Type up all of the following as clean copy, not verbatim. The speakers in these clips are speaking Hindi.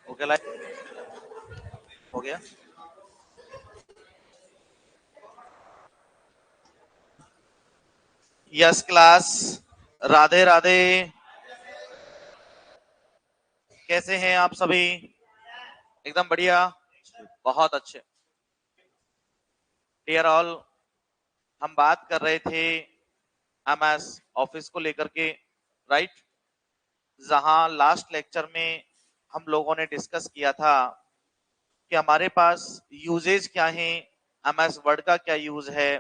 ओके लाइक हो गया। Yes class, Radhe Radhe. कैसे हैं आप सभी? एकदम बढ़िया, बहुत अच्छे। डियर ऑल, हम बात कर रहे थे एमएस ऑफिस को लेकर के, राइट? जहां लास्ट लेक्चर में हम लोगों ने डिस्कस किया था कि हमारे पास यूजेज क्या है, एमएस वर्ड का क्या यूज है,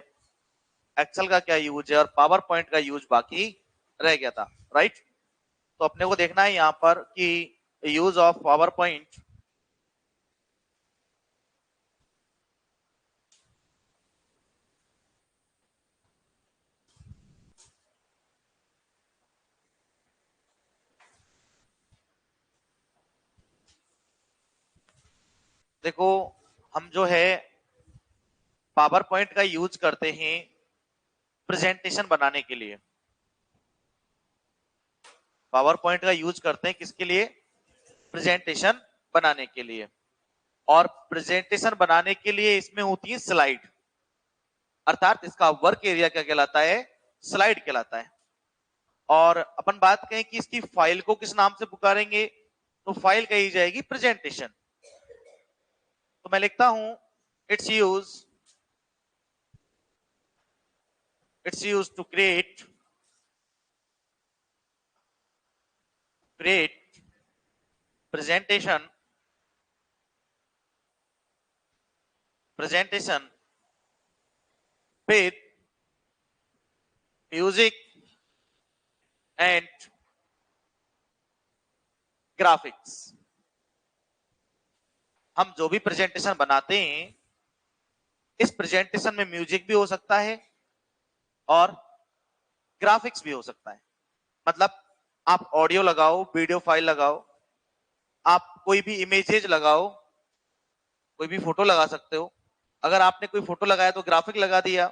एक्सेल का क्या यूज है और पावर पॉइंट का यूज बाकी रह गया था, राइट? तो अपने को देखना है यहाँ पर कि यूज ऑफ पावर पॉइंट। देखो, हम जो है पावर पॉइंट का यूज करते हैं प्रेजेंटेशन बनाने के लिए। पावर पॉइंट का यूज करते हैं किसके लिए? प्रेजेंटेशन बनाने के लिए। और प्रेजेंटेशन बनाने के लिए इसमें होती है स्लाइड, अर्थात इसका वर्क एरिया क्या कहलाता है? स्लाइड कहलाता है। और अपन बात करें कि इसकी फाइल को किस नाम से पुकारेंगे, तो फाइल कही जाएगी प्रेजेंटेशन। तो मैं लिखता हूं it's use to create presentation with music and graphics। हम जो भी प्रेजेंटेशन बनाते हैं, इस प्रेजेंटेशन में म्यूजिक भी हो सकता है और ग्राफिक्स भी हो सकता है। मतलब आप ऑडियो लगाओ, वीडियो फाइल लगाओ, आप कोई भी इमेजेज लगाओ, कोई भी फोटो लगा सकते हो। अगर आपने कोई फोटो लगाया तो ग्राफिक लगा दिया,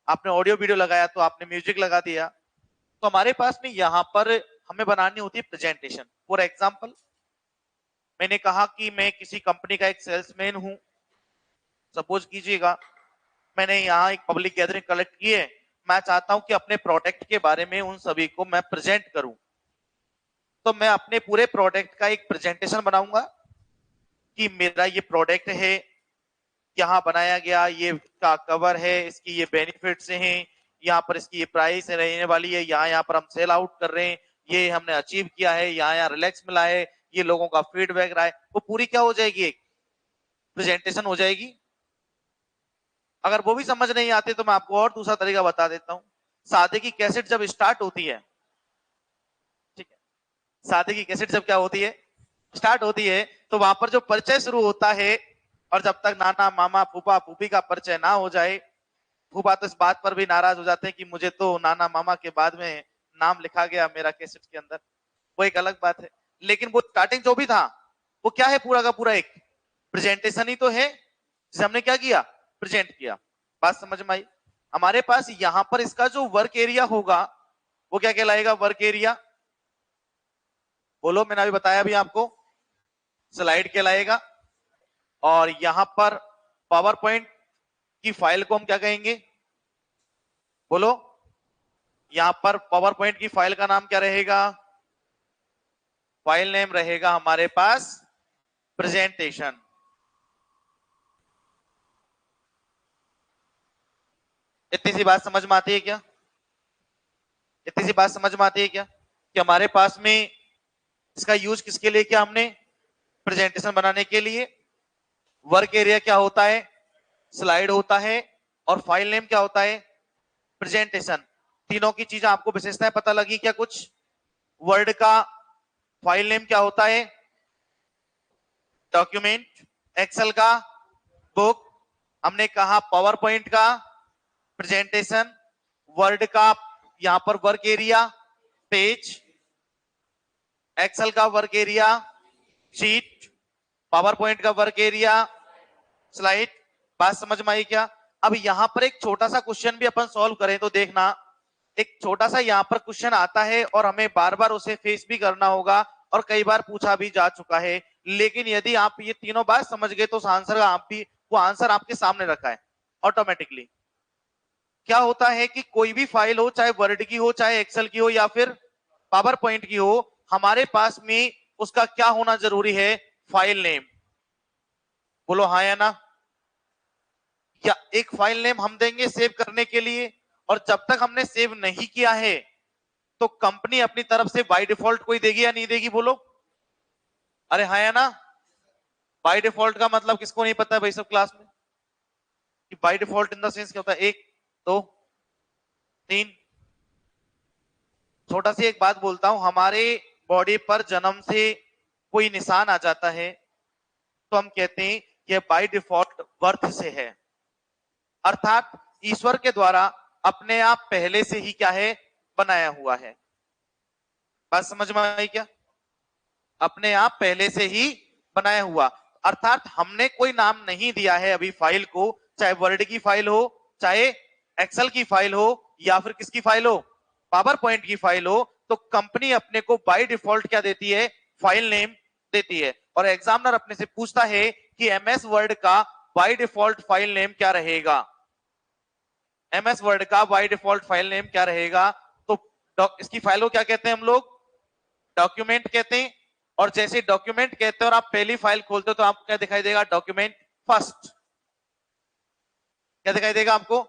आपने ऑडियो वीडियो लगाया तो आपने म्यूजिक लगा दिया। तो हमारे पास में यहाँ पर हमें बनानी होती है प्रेजेंटेशन। फॉर एग्जाम्पल, मैंने कहा कि मैं किसी कंपनी का एक सेल्समैन हूं। सपोज कीजिएगा मैंने यहाँ एक पब्लिक गैदरिंग कलेक्ट की है, मैं चाहता हूं कि अपने प्रोडक्ट के बारे में उन सभी को मैं प्रेजेंट करूं। तो मैं अपने पूरे प्रोडक्ट का एक प्रेजेंटेशन बनाऊंगा कि मेरा ये प्रोडक्ट है, यहाँ बनाया गया, ये का कवर है, इसकी ये बेनिफिट्स हैं, यहाँ पर इसकी ये प्राइस रहने वाली है, यहाँ पर हम सेल आउट कर रहे हैं, ये हमने अचीव किया है, यहाँ रिलैक्स मिला है, ये लोगों का फीडबैक रहा है। वो पूरी क्या हो जाएगी? एक प्रेजेंटेशन हो जाएगी। अगर वो भी समझ नहीं आते तो मैं आपको और दूसरा तरीका बता देता हूं। सादे की कैसेट जब स्टार्ट होती है, ठीक है, सादे की कैसेट जब क्या होती है? स्टार्ट होती है, तो वहां पर जो परिचय शुरू होता है, और जब तक नाना मामा फूफा फूफी का परिचय ना हो जाए, फूफा तो इस बात पर भी नाराज हो जाते हैं कि मुझे तो नाना मामा के बाद में नाम लिखा गया मेरा कैसेट के अंदर। वो एक अलग बात है, लेकिन वो स्टार्टिंग जो भी था वो क्या है? पूरा का पूरा एक प्रेजेंटेशन ही तो है, जिसे हमने क्या किया? प्रेजेंट किया। बात समझ में आई? हमारे पास यहां पर इसका जो वर्क एरिया होगा वो क्या कहलाएगा? Work area. बोलो, मैंने अभी बताया अभी आपको, स्लाइड कहलाएगा। और यहां पर पावर पॉइंट की फाइल को हम क्या कहेंगे? बोलो, यहां पर पावर पॉइंट की फाइल का नाम क्या रहेगा? फाइल नेम रहेगा हमारे पास प्रेजेंटेशन। इतनी सी बात समझ में आती है क्या? इतनी सी बात समझ में आती है क्या कि हमारे पास में इसका यूज किसके लिए किया हमने? प्रेजेंटेशन बनाने के लिए। वर्क एरिया क्या होता है? स्लाइड होता है। और फाइल नेम क्या होता है? प्रेजेंटेशन। तीनों की चीजें आपको विशेषताएं पता लगी क्या? कुछ वर्ड का फाइल नेम क्या होता है? डॉक्यूमेंट। एक्सेल का बुक। हमने कहा पावर पॉइंट का प्रेजेंटेशन। वर्ड का यहां पर वर्क एरिया पेज। एक्सेल का work area sheet. Power point का वर्क एरिया स्लाइड। बात समझ में आई क्या? अब यहां पर एक छोटा सा क्वेश्चन भी अपन सॉल्व करें तो देखना, एक छोटा सा यहां पर क्वेश्चन आता है और हमें बार बार उसे फेस भी करना होगा और कई बार पूछा भी जा चुका है। लेकिन यदि आप ये तीनों बात समझ गए तो आंसर का आप भी वो आंसर आपके सामने रखा है ऑटोमेटिकली। क्या होता है कि कोई भी फाइल हो, चाहे वर्ड की हो, चाहे एक्सेल की हो, या फिर पावर पॉइंट की हो, हमारे पास में उसका क्या होना जरूरी है? File name. बोलो हाँ या ना। या एक फाइल नेम हम देंगे सेव करने के लिए, और जब तक हमने सेव नहीं किया है तो कंपनी अपनी तरफ से बाय डिफॉल्ट कोई देगी या नहीं देगी? बोलो अरे हाँ या ना। बाय डिफॉल्ट का मतलब किसको नहीं पता है भाई सब क्लास में? कि by default in the sense क्या होता है? 1 2 3। छोटा सी एक बात बोलता हूं, हमारे बॉडी पर जन्म से कोई निशान आ जाता है तो हम कहते हैं कि बाय डिफॉल्ट बर्थ से है, अर्थात ईश्वर के द्वारा अपने आप पहले से ही क्या है? बनाया हुआ है। बात समझ में आई क्या? अपने आप पहले से ही बनाया हुआ, अर्थात हमने कोई नाम नहीं दिया है अभी फाइल को, चाहे वर्ड की फाइल हो, चाहे एक्सेल की फाइल हो, या फिर किसकी फाइल हो? पावर पॉइंट की फाइल हो, तो कंपनी अपने को बाय डिफॉल्ट क्या देती है? फाइल नेम देती है। और एग्जामिनर अपने से पूछता है कि एमएस वर्ड का बाय डिफॉल्ट फाइल नेम क्या रहेगा? एमएस वर्ड का बाय डिफॉल्ट फाइल नेम क्या रहेगा? तो इसकी फाइल को क्या कहते हैं हम लोग? डॉक्यूमेंट कहते हैं। और जैसे डॉक्यूमेंट कहते हैं और आप पहली फाइल खोलते हो तो आपको क्या दिखाई देगा? Document first. क्या दिखाई देगा आपको?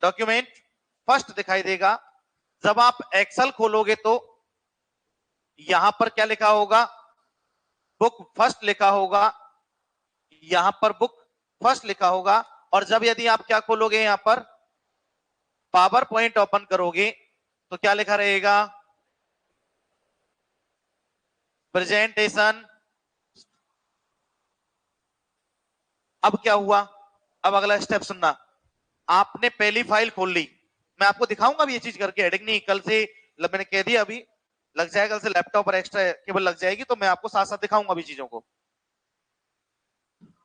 डॉक्यूमेंट फर्स्ट दिखाई देगा। जब आप एक्सेल खोलोगे तो यहां पर क्या लिखा होगा? बुक फर्स्ट लिखा होगा, यहां पर बुक फर्स्ट लिखा होगा। और जब यदि आप क्या खोलोगे, यहां पर पावर पॉइंट ओपन करोगे तो क्या लिखा रहेगा? प्रेजेंटेशन। अब क्या हुआ? अब अगला स्टेप सुनना। आपने पहली फाइल खोल ली, मैं आपको दिखाऊंगा भी ये चीज करके, हेडिंग नहीं, कल से मैंने कह दिया अभी लग जाएगा, कल से लैपटॉप पर एक्स्ट्रा केबल लग जाएगी तो मैं आपको साथ साथ दिखाऊंगा भी चीजों को।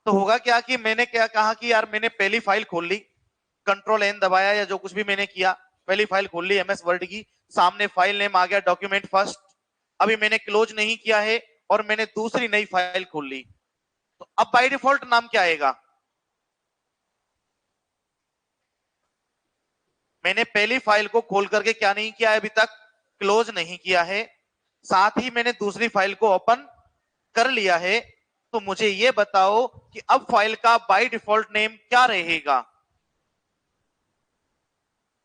तो होगा क्या कि मैंने क्या कहा कि यार मैंने पहली फाइल खोल ली, कंट्रोल एन दबाया या जो कुछ भी मैंने किया, पहली फाइल खोल ली एमएस वर्ड की, सामने फाइल नेम आ गया डॉक्यूमेंट फर्स्ट। अभी मैंने क्लोज नहीं किया है और मैंने दूसरी नई फाइल खोल ली, तो अब बाय डिफॉल्ट नाम क्या आएगा? मैंने पहली फाइल को खोल करके क्या नहीं किया है? अभी तक क्लोज नहीं किया है, साथ ही मैंने दूसरी फाइल को ओपन कर लिया है। तो मुझे यह बताओ कि अब फाइल का बाय डिफॉल्ट नेम क्या रहेगा?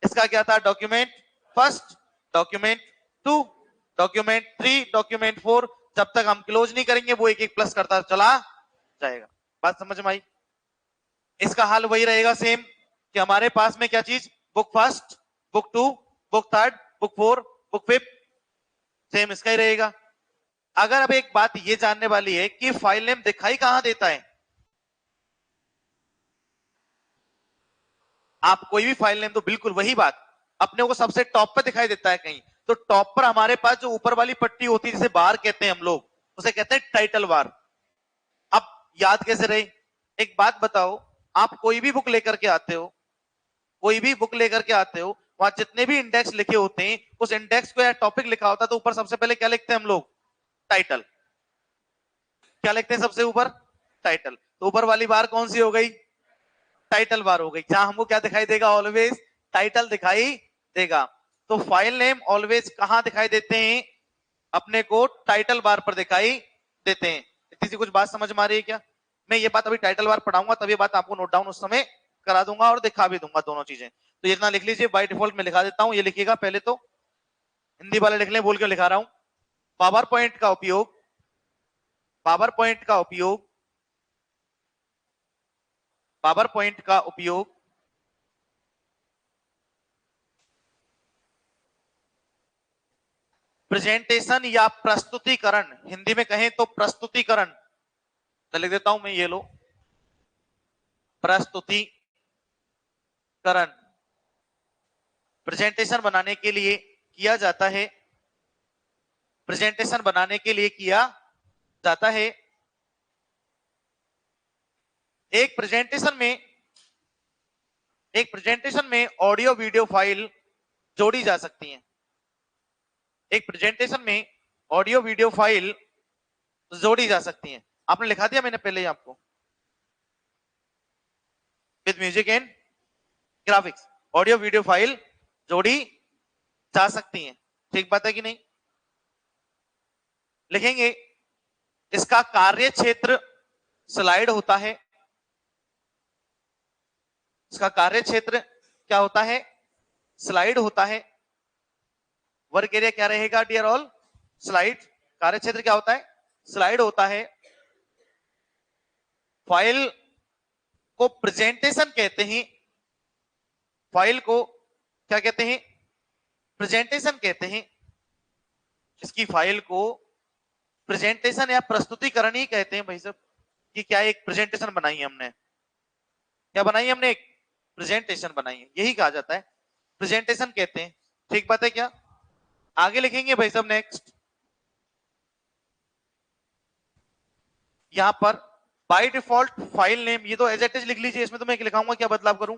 इसका क्या था? Document first, document 2, document 3, document 4। जब तक हम क्लोज नहीं करेंगे वो एक एक प्लस करता चला जाएगा। बात समझ में आई? इसका हाल वही रहेगा सेम, कि हमारे पास में क्या चीज? Book first, book 2, book third, book 4, book 5, same इसका ही रहेगा। अगर अब एक बात ये जानने वाली है कि फाइल नेम दिखाई कहां देता है? आप कोई भी फाइल नेम तो बिल्कुल वही बात, अपने को सबसे टॉप पे दिखाई देता है कहीं, तो टॉप पर हमारे पास जो ऊपर वाली पट्टी होती है जिसे बार कहते हैं हम लोग, उसे कहते हैं टाइटल बार। अब याद कैसे रहे? एक बात बताओ, आप कोई भी बुक लेकर के आते हो, कोई भी बुक लेकर के आते हो, वहां जितने भी इंडेक्स लिखे होते हैं, उस इंडेक्स को या टॉपिक लिखा होता है तो ऊपर सबसे पहले क्या लिखते हैं हम लोग? टाइटल। क्या लिखते हैं सबसे ऊपर? टाइटल। तो ऊपर वाली बार कौन सी हो गई? टाइटल बार हो गई, जहां हमको क्या दिखाई देगा? ऑलवेज टाइटल दिखाई देगा। तो फाइल नेम ऑलवेज कहां दिखाई देते हैं? अपने को टाइटल बार पर दिखाई देते हैं। इतनी सी कुछ बात समझ में आ रही है क्या? मैं ये बात अभी टाइटल बार पढ़ाऊंगा तब ये बात आपको नोट डाउन उस समय करा दूंगा और दिखा भी दूंगा दोनों चीजें। तो ये इतना लिख लीजिए, बाय डिफॉल्ट में लिखा देता हूं, ये लिखिएगा पहले तो, हिंदी वाले लिख लें, बोल के लिखा रहा हूं। पावर पॉइंट का उपयोग, पावर पॉइंट का उपयोग, पावर पॉइंट का उपयोग प्रेजेंटेशन या प्रस्तुतिकरण, हिंदी में कहें तो प्रस्तुतिकरण, तो लिख देता हूं मैं, ये लो, प्रस्तुतिकरण प्रेजेंटेशन बनाने के लिए किया जाता है, प्रेजेंटेशन बनाने के लिए किया जाता है। एक प्रेजेंटेशन में ऑडियो वीडियो फाइल जोड़ी जा सकती है। एक प्रेजेंटेशन में ऑडियो वीडियो फाइल जोड़ी जा सकती है। आपने लिखा दिया मैंने पहले ही आपको, with music and graphics, audio video file जोड़ी जा सकती हैं। ठीक बात है कि नहीं? लिखेंगे इसका कार्य क्षेत्र स्लाइड होता है। इसका कार्य क्षेत्र क्या होता है? स्लाइड होता है। वर्क एरिया क्या रहेगा डियर ऑल? स्लाइड। कार्य क्षेत्र क्या होता है? स्लाइड होता है। फाइल को प्रेजेंटेशन कहते हैं। फाइल को क्या कहते हैं? प्रेजेंटेशन कहते हैं। इसकी फाइल को प्रेजेंटेशन या प्रस्तुतिकरण ही कहते हैं भाई साहब, कि क्या एक प्रेजेंटेशन बनाई है हमने। क्या बनाई है हमने? एक प्रेजेंटेशन बनाई है, यही कहा जाता है, प्रेजेंटेशन कहते हैं। ठीक बात है क्या? आगे लिखेंगे भाई साहब नेक्स्ट, यहां पर बाय डिफॉल्ट फाइल नेम, ये तो एज इट इज लिख लीजिए, इसमें तो मैं लिखाऊंगा क्या बदलाव करूं,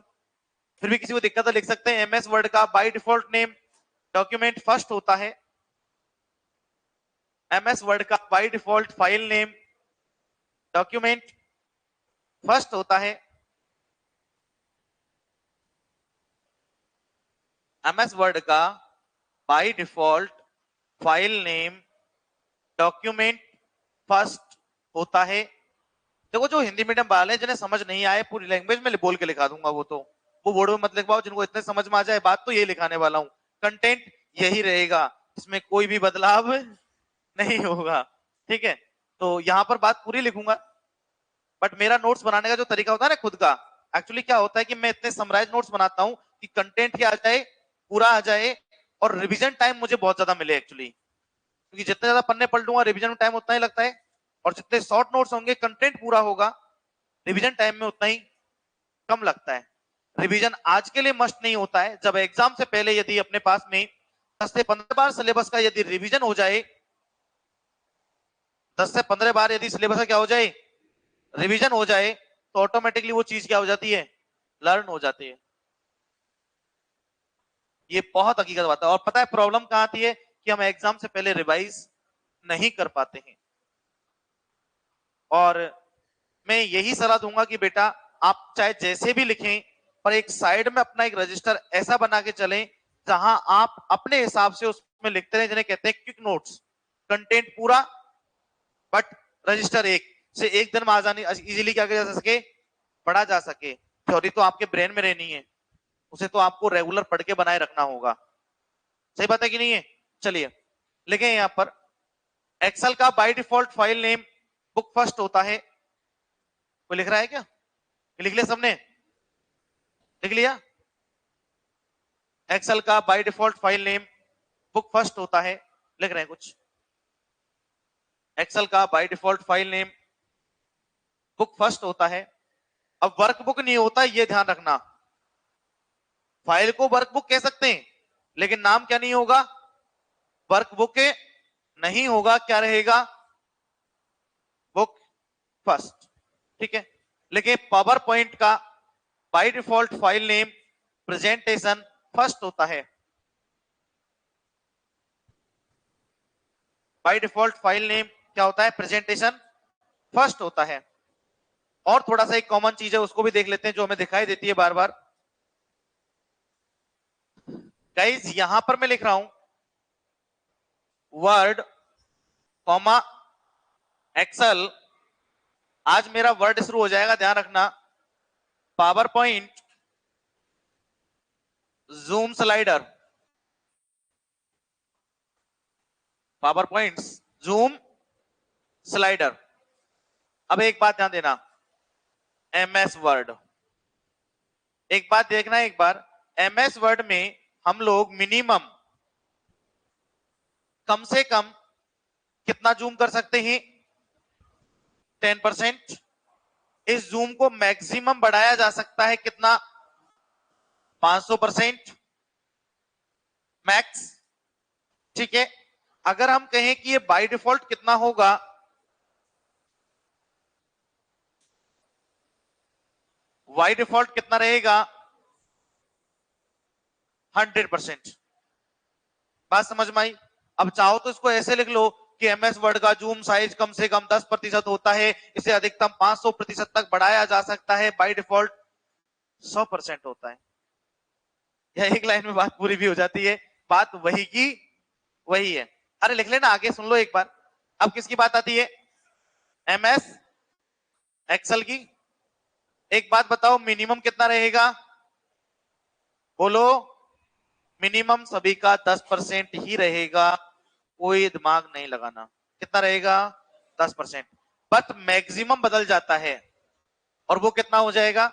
फिर भी किसी को दिक्कत है लिख सकते हैं। एमएस वर्ड का by default name document first होता है। एमएस वर्ड का by default file name document first होता है। एमएस वर्ड का by default file name document first होता है। देखो जो हिंदी मीडियम वाले जिन्हें समझ नहीं आए, पूरी लैंग्वेज में बोल के लिखा दूंगा, वो बोर्ड में मत लिखवाओ। जिनको इतने समझ में आ जाए बात, तो यही लिखाने वाला हूं, कंटेंट यही रहेगा, इसमें कोई भी बदलाव नहीं होगा। ठीक है, तो यहां पर बात पूरी लिखूंगा, बट मेरा नोट्स बनाने का जो तरीका होता है ना खुद का, एक्चुअली क्या होता है कि मैं इतने समराइज नोट्स बनाता हूं कि कंटेंट क्या आ जाए, पूरा आ जाए, और रिवीजन टाइम मुझे बहुत ज्यादा मिले एक्चुअली, क्योंकि जितने ज्यादा पन्ने पढ़ लूंगा रिवीजन में टाइम उतना ही लगता है, और जितने शॉर्ट नोट्स होंगे कंटेंट पूरा होगा, रिवीजन टाइम में उतना ही कम लगता है। रिवीजन आज के लिए मस्ट नहीं होता है, जब एग्जाम से पहले यदि अपने पास में 10 से 15 बार सिलेबस का यदि रिवीजन हो जाए, 10 से 15 बार यदि सिलेबस का क्या हो जाए, रिवीजन हो जाए, तो ऑटोमेटिकली वो चीज क्या हो जाती है, लर्न हो जाती है। ये बहुत हकीकत बात है। और पता है प्रॉब्लम कहां आती है, कि हम एग्जाम से पहले रिवाइज नहीं कर पाते हैं। और मैं यही सलाह दूंगा कि बेटा आप चाहे जैसे भी लिखें, पर एक साइड में अपना एक रजिस्टर ऐसा बना के चलें जहां आप अपने हिसाब से उसमें लिखते रहे, जिन्हें कहते हैं क्विक नोट्स। कंटेंट पूरा, बट रजिस्टर एक से एक दिन में आसानी इजीली क्या किया जा सके, पढ़ा जा सके। थ्योरी तो आपके ब्रेन में रहनी है, उसे तो आपको रेगुलर पढ़ के बनाए रखना होगा। सही बात है कि नहीं है? चलिए लिखें यहां पर, एक्सेल का by default file name book first होता है। कोई लिख रहा है क्या? लिख लिया सबने? लिख लिया? एक्सेल का by default file name book first होता है। लिख रहे हैं कुछ? एक्सेल का by default file name book first होता है। अब वर्कबुक नहीं होता, ये ध्यान रखना। फाइल को वर्कबुक कह सकते हैं, लेकिन नाम क्या नहीं होगा, वर्कबुक नहीं होगा, क्या रहेगा, बुक फर्स्ट। ठीक है, लेकिन पावर पॉइंट का by default file name presentation first होता है। बाय डिफॉल्ट फाइल नेम क्या होता है, प्रेजेंटेशन फर्स्ट होता है। और थोड़ा सा एक कॉमन चीज है, उसको भी देख लेते हैं, जो हमें दिखाई देती है बार बार। गाइस यहां पर मैं लिख रहा हूं वर्ड कॉमा एक्सेल, आज मेरा वर्ड शुरू हो जाएगा, ध्यान रखना। Power point, zoom slider, power point zoom slider. अब एक बात ध्यान देना, एमएस वर्ड, एक बात देखना एक बार, एमएस वर्ड में हम लोग मिनिमम कम से कम कितना जूम कर सकते हैं, 10%। इस जूम को मैक्सिमम बढ़ाया जा सकता है कितना, 500% मैक्स। ठीक है, अगर हम कहें कि ये बाय डिफॉल्ट कितना होगा, बाय डिफॉल्ट कितना रहेगा, 100%। बात समझ में आई? अब चाहो तो इसको ऐसे लिख लो कि एमएस वर्ड का जूम साइज कम से कम 10% होता है, इसे अधिकतम 500% तक बढ़ाया जा सकता है, बाय डिफॉल्ट 100% होता है। यह एक लाइन में बात पूरी भी हो जाती है, बात वही की वही है। अरे लिख लेना, आगे सुन लो एक बार। अब किसकी बात आती है? एमएस एक्सेल की। एक बात बताओ, मिनिमम कितना रहेगा? बोलो। मिनिमम सभी का 10% ही रहेगा, कोई दिमाग नहीं लगाना। कितना रहेगा? 10%। बट मैक्सिमम बदल जाता है, और वो कितना हो जाएगा?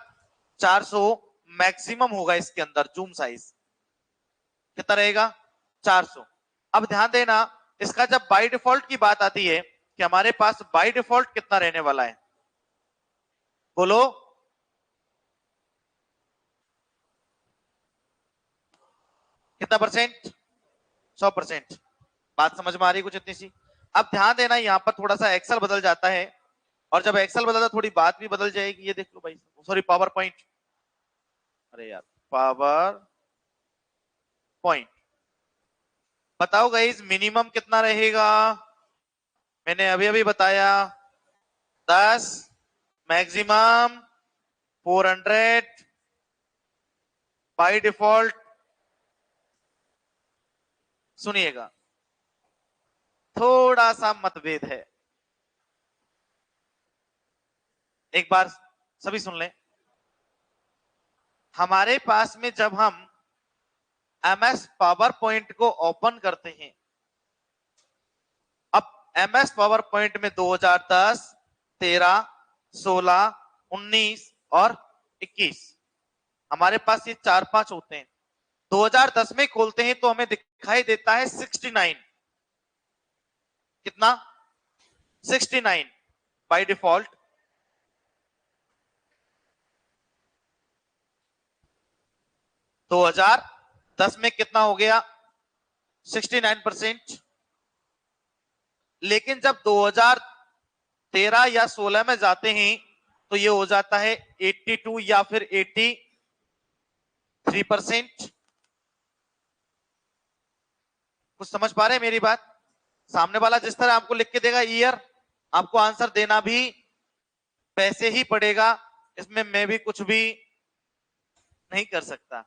400 मैक्सिमम होगा इसके अंदर जूम साइज। कितना रहेगा? 400। अब ध्यान देना, इसका जब बाय डिफॉल्ट की बात आती है कि हमारे पास बाय डिफॉल्ट कितना रहने वाला है, बोलो। कितना परसेंट? 100%। बात समझ में आ रही कुछ इतनी सी? अब ध्यान देना, यहां पर थोड़ा सा एक्सेल बदल जाता है, और जब एक्सेल बदलता थोड़ी बात भी बदल जाएगी। ये देख लो भाई, सॉरी पावर पॉइंट, अरे यार पावर पॉइंट। बताओ गाइस, मिनिमम कितना रहेगा? मैंने अभी अभी बताया 10, मैक्सिमम 400, बाय डिफॉल्ट। सुनिएगा, थोड़ा सा मतभेद है, एक बार सभी सुन लें। हमारे पास में जब हम एमएस पावर पॉइंट को ओपन करते हैं, अब एमएस पावर पॉइंट में 2010, 13, 16, 19 और 21, हमारे पास ये 4-5 होते हैं। 2010 में खोलते हैं तो हमें दिखाई देता है 69। कितना? 69 बाय डिफॉल्ट। 2010 में कितना हो गया? 69%। लेकिन जब 2013 या 16 में जाते हैं तो ये हो जाता है 82 या फिर 83%। कुछ समझ पा रहे हैं मेरी बात? सामने वाला जिस तरह आपको लिख के देगा ईयर, आपको आंसर देना भी वैसे ही पड़ेगा, इसमें मैं भी कुछ भी नहीं कर सकता।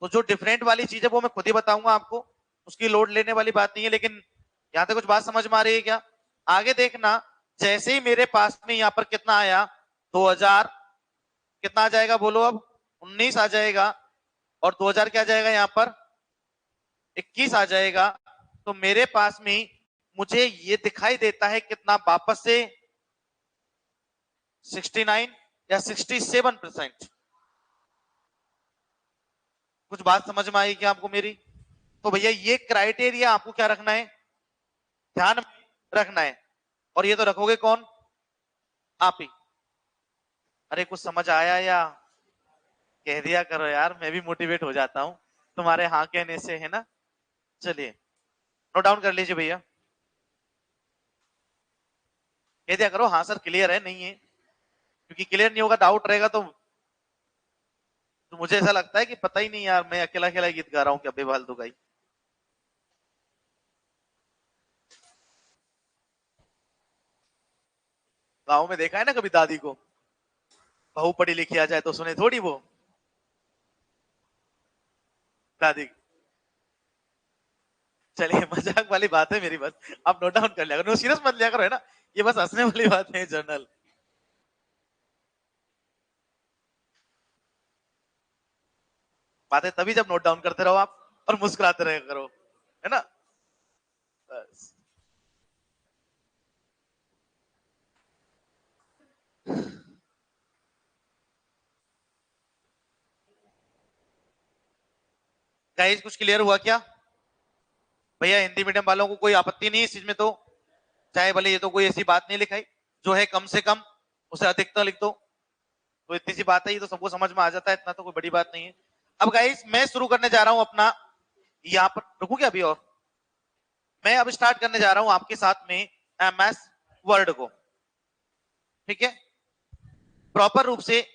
तो जो डिफरेंट वाली चीज है वो मैं खुद ही बताऊंगा आपको, उसकी लोड लेने वाली बात नहीं है। लेकिन यहां तक कुछ बात समझ में आ रही है क्या? आगे देखना, जैसे ही मेरे पास में यहां पर कितना आया, 2000 कितना आ जाएगा बोलो? अब 19 आ जाएगा, और 2000 क्या आ जाएगा यहां पर? 21 आ जाएगा। तो मेरे पास में मुझे ये दिखाई देता है कितना? वापस से 69 या 67%। कुछ बात समझ में आई क्या आपको मेरी? तो भैया ये क्राइटेरिया आपको क्या रखना है? ध्यान में रखना है। और ये तो रखोगे कौन? आप ही। अरे कुछ समझ आया या? कह दिया करो यार, मैं भी मोटिवेट हो जाता हूं तुम्हारे हाँ कहने से, है ना? चलिए नोट डाउन कर लीजिए भैया, कह दिया करो हाँ सर क्लियर है, नहीं है, क्योंकि क्लियर नहीं होगा, डाउट रहेगा तो मुझे ऐसा लगता है कि पता ही नहीं यार, मैं अकेला अकेला गीत गा रहा हूँ क्या बेफालतू का ही। गाँव में देखा है ना कभी दादी को, बहू पढ़ी लिखी आ जाए तो सुने थोड़ी वो दादी। चलिए मजाक वाली बात है मेरी, बस आप नोट डाउन कर लिया करो, सीरियस मत लिया करो, है ना? ये बस हंसने वाली बात है, जर्नल। बातें तभी जब नोट डाउन करते रहो आप और मुस्कुराते रहे करो, है ना? बस। गाइस कुछ क्लियर हुआ क्या? भैया हिंदी मीडियम वालों को कोई आपत्ति नहीं है इस चीज में, तो चाहे भले ये तो कोई ऐसी बात नहीं लिखाई, जो है कम से कम उसे अधिकतर लिख दो, तो इतनी सी बात है, ये तो सबको समझ में आ जाता है, इतना तो कोई बड़ी बात नहीं है। अब गाइस मैं शुरू करने जा रहा हूं अपना, यहाँ पर रुकू क्या अभी? और मैं अब स्टार्ट करने जा रहा हूं आपके साथ में एमएस वर्ड को, ठीक है? प्रॉपर रूप से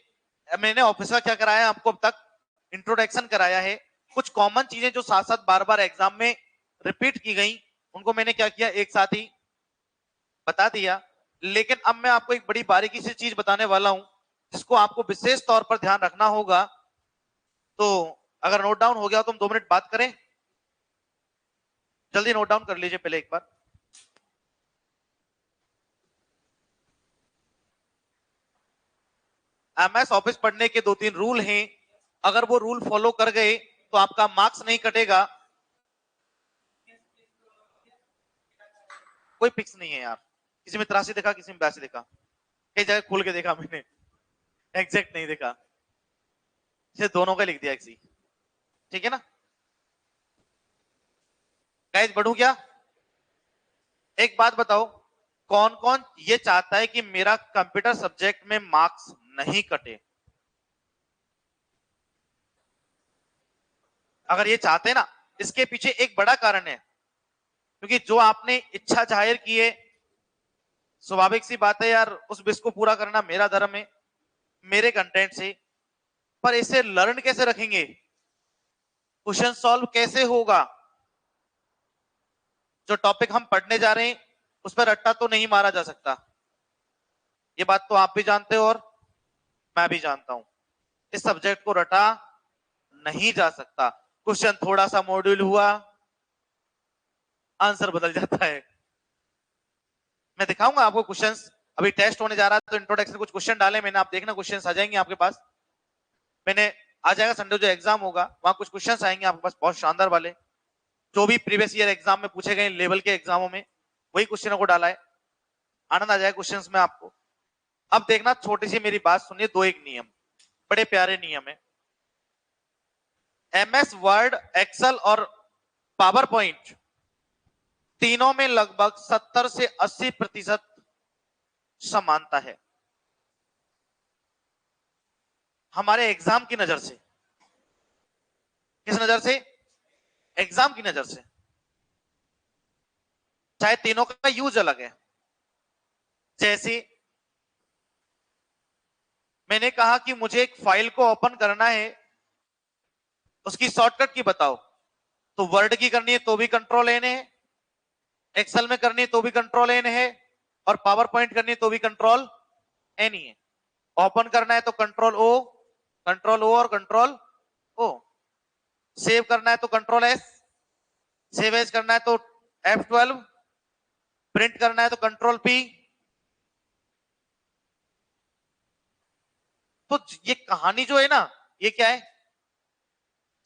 मैंने ऑफिस का क्या कराया आपको अब तक? इंट्रोडक्शन कराया है, कुछ कॉमन चीजें जो साथ साथ बार बार एग्जाम में रिपीट की गई उनको मैंने क्या किया, एक साथ ही बता दिया। लेकिन अब मैं आपको एक बड़ी बारीकी से चीज बताने वाला हूं जिसको आपको विशेष तौर पर ध्यान रखना होगा। तो अगर नोट डाउन हो गया तो हम 2 मिनट बात करें, जल्दी नोट डाउन कर लीजिए पहले एक बार। एमएस ऑफिस पढ़ने के 2-3 रूल हैं, अगर वो रूल फॉलो कर गए तो आपका मार्क्स नहीं कटेगा। कोई फिक्स नहीं है यार, किसी में 83 देखा, किसी में 82 देखा, कई जगह खोल के देखा मैंने, एग्जैक्ट नहीं देखा, सिर्फ दोनों का लिख दिया एक्सी। ठीक है ना गाइस, बढ़ू क्या? एक बात बताओ, कौन कौन ये चाहता है कि मेरा कंप्यूटर सब्जेक्ट में मार्क्स नहीं कटे? अगर ये चाहते हैं ना, इसके पीछे एक बड़ा कारण है, क्योंकि जो आपने इच्छा जाहिर की है, स्वाभाविक सी बात है यार, उस विश को पूरा करना मेरा धर्म है मेरे कंटेंट से। पर इसे लर्न कैसे रखेंगे, क्वेश्चन सॉल्व कैसे होगा? जो टॉपिक हम पढ़ने जा रहे हैं उस पर रट्टा तो नहीं मारा जा सकता, ये बात तो आप भी जानते हो और मैं भी जानता हूं। इस सब्जेक्ट को रटा नहीं जा सकता। क्वेश्चन थोड़ा सा मॉड्यूल हुआ, आंसर बदल जाता है। मैं दिखाऊंगा आपको क्वेश्चंस, अभी टेस्ट होने जा रहा है तो इंट्रोडक्शन कुछ क्वेश्चन डाले मैंने, आप देखना क्वेश्चंस आ जाएंगे आपके पास। मैंने आ जाएगा संडे जो एग्जाम होगा वहां कुछ क्वेश्चंस आएंगे आपके पास बहुत शानदार वाले, जो भी प्रीवियस ईयर एग्जाम में पूछे गए लेवल के एग्जामों में वही क्वेश्चनों को डाला है। आनंद आ जाएगा क्वेश्चंस में आपको। अब देखना, छोटी सी मेरी बात सुनिए, 2 एक नियम, बड़े प्यारे नियम है। एमएस वर्ड, एक्सेल और पावर पॉइंट तीनों में लगभग 70 से 80% समानता है हमारे एग्जाम की नजर से। किस नजर से? एग्जाम की नजर से। चाहे तीनों का यूज अलग है। जैसे मैंने कहा कि मुझे एक फाइल को ओपन करना है, उसकी शॉर्टकट की बताओ, तो वर्ड की करनी है तो भी कंट्रोल एन है, एक्सेल में करनी है तो भी कंट्रोल एन है, और पावर पॉइंट करनी है तो भी कंट्रोल एन ही है। ओपन करना है तो कंट्रोल ओ और कंट्रोल ओ। सेव करना है तो कंट्रोल एस, सेव एज करना है तो F12, प्रिंट करना है तो कंट्रोल पी। तो ये कहानी जो है ना, ये क्या है?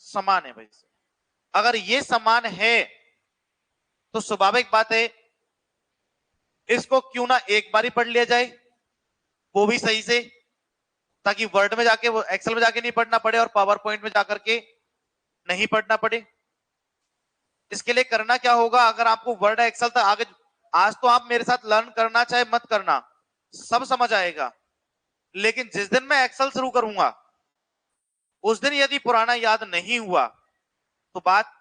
समान है भाई। अगर ये समान है तो स्वाभाविक बात है इसको क्यों ना एक बार ही पढ़ लिया जाए, वो भी सही से, ताकि वर्ड में जाके, वो एक्सेल में जाके नहीं पढ़ना पड़े और पावर पॉइंट में जाकर के नहीं पढ़ना पड़े। इसके लिए करना क्या होगा, अगर आपको वर्ड एक्सेल तक आगे, आज तो आप मेरे साथ लर्न करना चाहे मत करना, सब समझ आएगा। लेकिन जिस दिन मैं एक्सेल शुरू करूंगा उस दिन यदि पुराना याद नहीं हुआ तो बात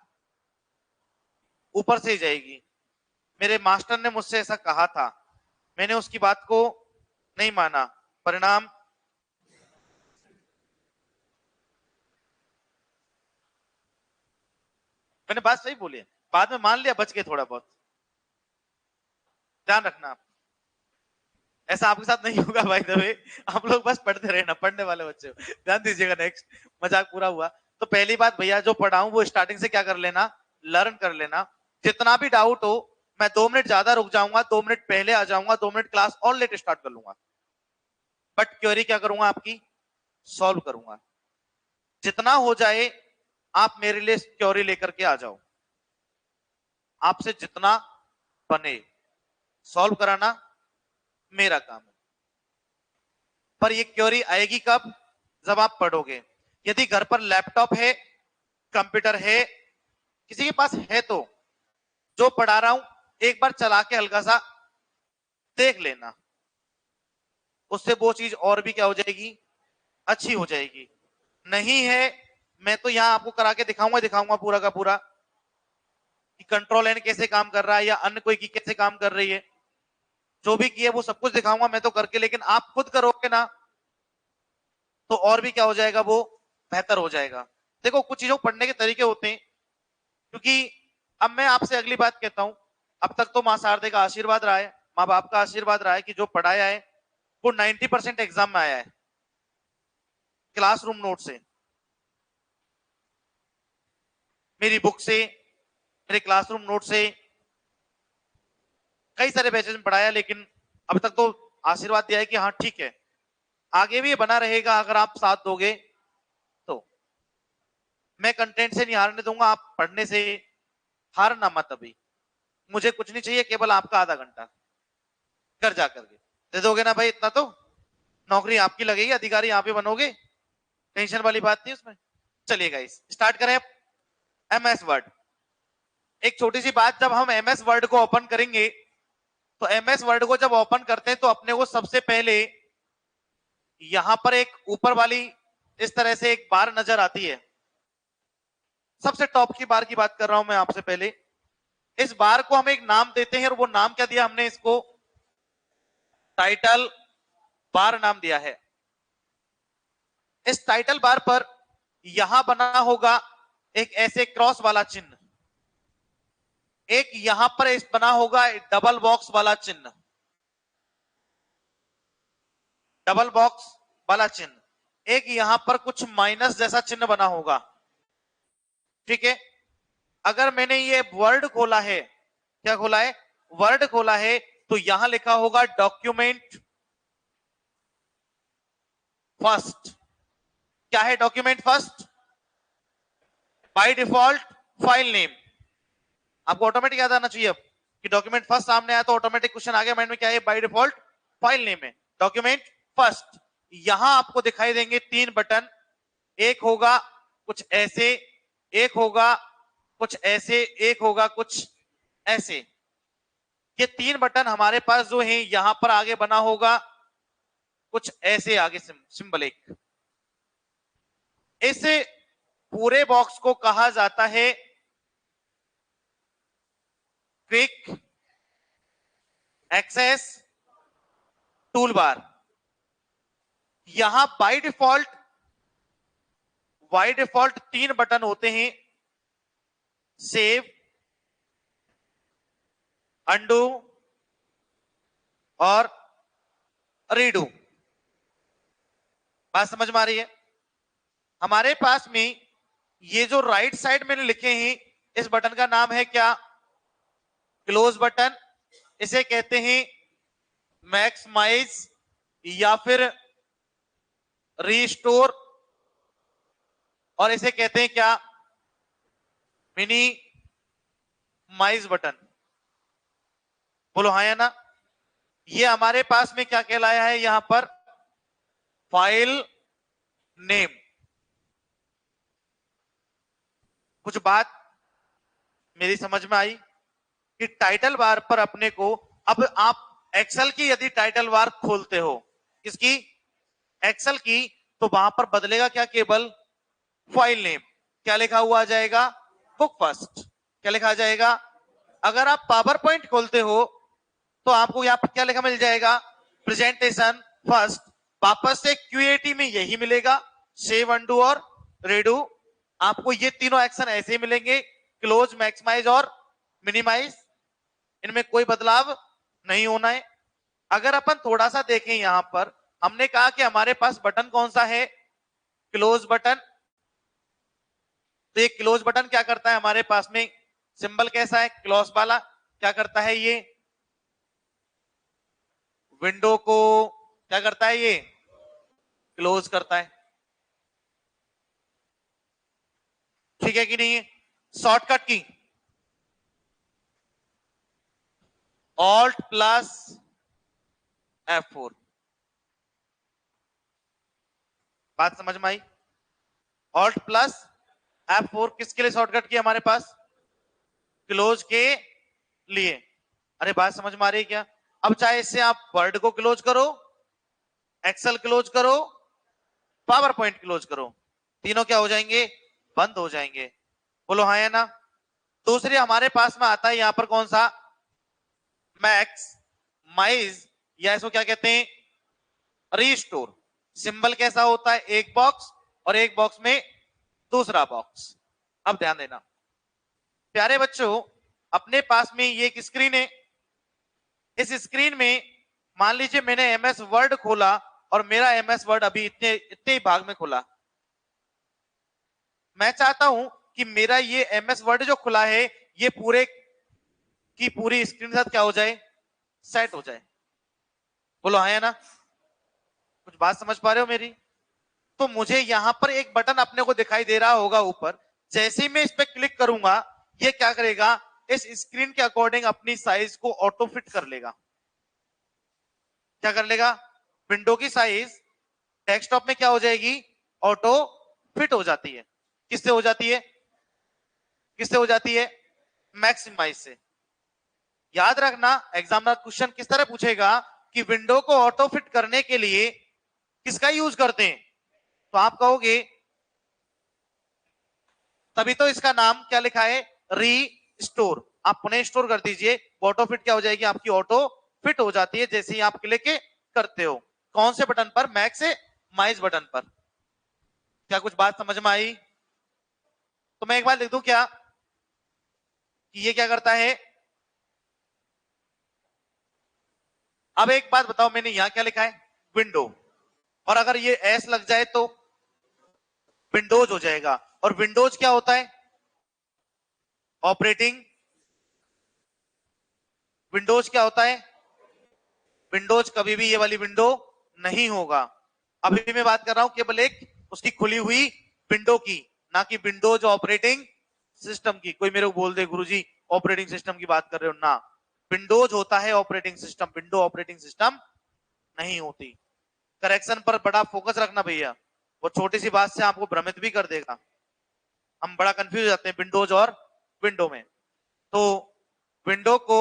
ऊपर से ही जाएगी। मेरे मास्टर ने मुझसे ऐसा कहा था, मैंने उसकी बात को नहीं माना, परिणाम मैंने बात सही बोली है, बाद में मान लिया, बच गए थोड़ा बहुत। ध्यान रखना, ऐसा आपके साथ नहीं होगा भाई दबे, आप लोग बस पढ़ते रहना, पढ़ने वाले बच्चे हो, ध्यान दीजिएगा। नेक्स्ट, मजाक पूरा हुआ। तो पहली बात भैया, जो पढ़ाऊं वो स्टार्टिंग से क्या कर लेना, लर्न कर लेना। जितना भी डाउट हो, मैं 2 मिनट ज्यादा रुक जाऊंगा, 2 मिनट पहले आ जाऊंगा, 2 मिनट क्लास और लेट स्टार्ट कर लूंगा, बट क्वेरी क्या करूंगा आपकी, सॉल्व करूंगा। जितना हो जाए आप मेरे लिए क्वेरी लेकर के आ जाओ, आपसे जितना बने सॉल्व कराना मेरा काम है। पर ये क्वेरी आएगी कब, जब आप पढ़ोगे। यदि घर पर लैपटॉप है, कंप्यूटर है, किसी के पास है, तो जो पढ़ा रहा हूं एक बार चला के हल्का सा देख लेना, उससे वो चीज और भी क्या हो जाएगी, अच्छी हो जाएगी। नहीं है, मैं तो यहां आपको करा के दिखाऊंगा पूरा का पूरा कि कंट्रोल एन कैसे काम कर रहा है या अन्य कोई की कैसे काम कर रही है, जो भी किए वो सब कुछ दिखाऊंगा मैं तो करके। लेकिन आप खुद करोगे ना तो और भी क्या हो जाएगा, वो बेहतर हो जाएगा। देखो, कुछ चीजों को पढ़ने के तरीके होते हैं, क्योंकि अब मैं आपसे अगली बात कहता हूं, अब तक तो मां शारदे का आशीर्वाद रहा है, माँ बाप का आशीर्वाद रहा है कि जो पढ़ाया है वो 90% एग्जाम में आया है, क्लासरूम नोट से, मेरी बुक से, मेरे क्लासरूम नोट से, कई सारे बैचेज में पढ़ाया, लेकिन अब तक तो आशीर्वाद दिया है कि हाँ ठीक है, आगे भी ये बना रहेगा अगर आप साथ दोगे तो। मैं कंटेंट से नहीं हारने दूंगा, आप पढ़ने से हारना मत अभी। मुझे कुछ नहीं चाहिए, केवल आपका आधा घंटा घर जाकर के दे दोगे ना भाई, इतना तो नौकरी आपकी लगेगी, अधिकारी आप ही बनोगे, टेंशन वाली बात नहीं उसमें। चलिए गाइस स्टार्ट करें एमएस वर्ड। एक छोटी सी बात, जब हम एमएस वर्ड को ओपन करेंगे तो एमएस वर्ड को जब ओपन करते हैं तो अपने को सबसे पहले यहां पर एक ऊपर वाली इस तरह से एक बार नजर आती है, सबसे टॉप की बार की बात कर रहा हूं मैं आपसे पहले। इस बार को हम एक नाम देते हैं और वो नाम क्या दिया हमने इसको, टाइटल बार नाम दिया है। इस टाइटल बार पर यहां बना होगा एक ऐसे क्रॉस वाला चिन्ह, एक यहां पर इस बना होगा डबल बॉक्स वाला चिन्ह, डबल बॉक्स वाला चिन्ह, एक यहां पर कुछ माइनस जैसा चिन्ह बना होगा, ठीक है। अगर मैंने ये वर्ड खोला है, क्या खोला है, वर्ड खोला है, तो यहां लिखा होगा डॉक्यूमेंट फर्स्ट। क्या है document first, by default file name. आपको ऑटोमेटिक याद आना चाहिए अब कि डॉक्यूमेंट फर्स्ट सामने आया तो ऑटोमेटिक क्वेश्चन आ गया माइंड में, क्या है, बाय डिफॉल्ट फाइल नेम है डॉक्यूमेंट फर्स्ट। यहां आपको दिखाई देंगे 3 बटन, एक होगा कुछ ऐसे, एक होगा कुछ ऐसे, एक होगा कुछ ऐसे। ये 3 बटन हमारे पास जो है यहां पर आगे बना होगा कुछ ऐसे, आगे सिंबल एक। इस पूरे बॉक्स को कहा जाता है क्विक एक्सेस टूल बार। यहां बाय डिफॉल्ट 3 बटन होते हैं, सेव, अंडू और रीडू। बात समझ में आ रही है। हमारे पास में ये जो राइट साइड में लिखे हैं, इस बटन का नाम है क्या, क्लोज बटन। इसे कहते हैं मैक्समाइज या फिर रीस्टोर, और इसे कहते हैं क्या, मिनी माइज बटन। बोलो हाँ या ना। ये हमारे पास में क्या कहलाया है यहां पर, फाइल नेम। कुछ बात मेरी समझ में आई कि टाइटल बार पर अपने को, अब आप एक्सेल की यदि टाइटल बार खोलते हो, किसकी, एक्सेल की, तो वहां पर बदलेगा क्या, केवल फाइल नेम। क्या लिखा हुआ आ जाएगा, बुक फर्स्ट। क्या लिखा आ जाएगा। अगर आप पावर पॉइंट खोलते हो तो आपको यहाँ पर क्या लिखा मिल जाएगा, प्रेजेंटेशन फर्स्ट। वापस से क्यूएटी में यही मिलेगा, सेव, अंडू और रेडू। आपको ये तीनों एक्शन ऐसे मिलेंगे, क्लोज, मैक्सिमाइज और मिनिमाइज। इनमें कोई बदलाव नहीं होना है। अगर अपन थोड़ा सा देखें यहां पर, हमने कहा कि हमारे पास बटन कौन सा है, क्लोज बटन। तो ये क्लोज बटन क्या करता है, हमारे पास में सिंबल कैसा है, क्लोज वाला। क्या करता है ये, विंडो को क्या करता है, ये क्लोज करता है, ठीक है कि नहीं। शॉर्टकट की ऑल्ट प्लस F4। बात समझ में आई। ऑल्ट प्लस F4 किसके लिए शॉर्टकट की हमारे पास, क्लोज के लिए। अरे बात समझ में आ रही है क्या। अब चाहे इससे आप वर्ड को क्लोज करो, एक्सेल क्लोज करो, पावर पॉइंट क्लोज करो, तीनों क्या हो जाएंगे, बंद हो जाएंगे। बोलो हाँ या ना। दूसरी हमारे पास में आता है यहां पर कौन सा, मैक्स माइज, या इसको क्या कहते हैं, रीस्टोर। सिंबल कैसा होता है, एक बॉक्स और एक बॉक्स में दूसरा बॉक्स। अब ध्यान देना प्यारे बच्चों, अपने पास में ये एक स्क्रीन है, इस स्क्रीन में मान लीजिए मैंने एमएस वर्ड खोला और मेरा एमएस वर्ड अभी इतने इतने ही भाग में खुला। मैं चाहता हूं कि मेरा ये एमएस वर्ड जो खुला है ये पूरे की पूरी स्क्रीन के साथ क्या हो जाए, सेट हो जाए। बोलो हाँ या ना? कुछ बात समझ पा रहे हो मेरी? तो मुझे यहां पर एक बटन अपने को दिखाई दे रहा होगा ऊपर, जैसे ही मैं इस पे क्लिक करूंगा ये क्या करेगा, इस स्क्रीन के अकॉर्डिंग अपनी साइज को ऑटो फिट कर लेगा। क्या कर लेगा? विंडो की साइज डेस्कटॉप में क्या हो जाएगी, ऑटो फिट हो जाती है। किससे हो जाती है? किससे हो जाती है? मैक्सिमाइज से। याद रखना एग्जामिनर क्वेश्चन किस तरह पूछेगा कि विंडो को ऑटो फिट करने के लिए किसका यूज करते हैं, तो आप कहोगे, तभी तो इसका नाम क्या लिखा है, रीस्टोर। आप पुनः स्टोर कर दीजिए, ऑटो फिट क्या हो जाएगी, आपकी ऑटो फिट हो जाती है जैसे ही आप क्लिक करते हो। कौन से बटन पर? मैक्सिमाइज बटन पर। क्या कुछ बात समझ में आई? तो मैं एक बार लिख दूं क्या कि ये क्या करता है। अब एक बात बताओ, मैंने यहां क्या लिखा है, विंडो, और अगर ये एस लग जाए तो विंडोज हो जाएगा। और विंडोज क्या होता है? ऑपरेटिंग। विंडोज क्या होता है? विंडोज कभी भी ये वाली विंडो नहीं होगा। अभी मैं बात कर रहा हूं केवल एक उसकी खुली हुई विंडो की, ना कि विंडोज ऑपरेटिंग सिस्टम की। कोई मेरे को बोल दे गुरुजी ऑपरेटिंग सिस्टम की बात कर रहे हो ना, विंडोज होता है operating system, window operating system नहीं होती। करेक्शन पर बड़ा फोकस रखना भैया, वो छोटी सी बात से आपको भ्रमित भी कर देगा। हम बड़ा कंफ्यूज हो जाते हैं विंडोज और विंडो में। तो विंडो को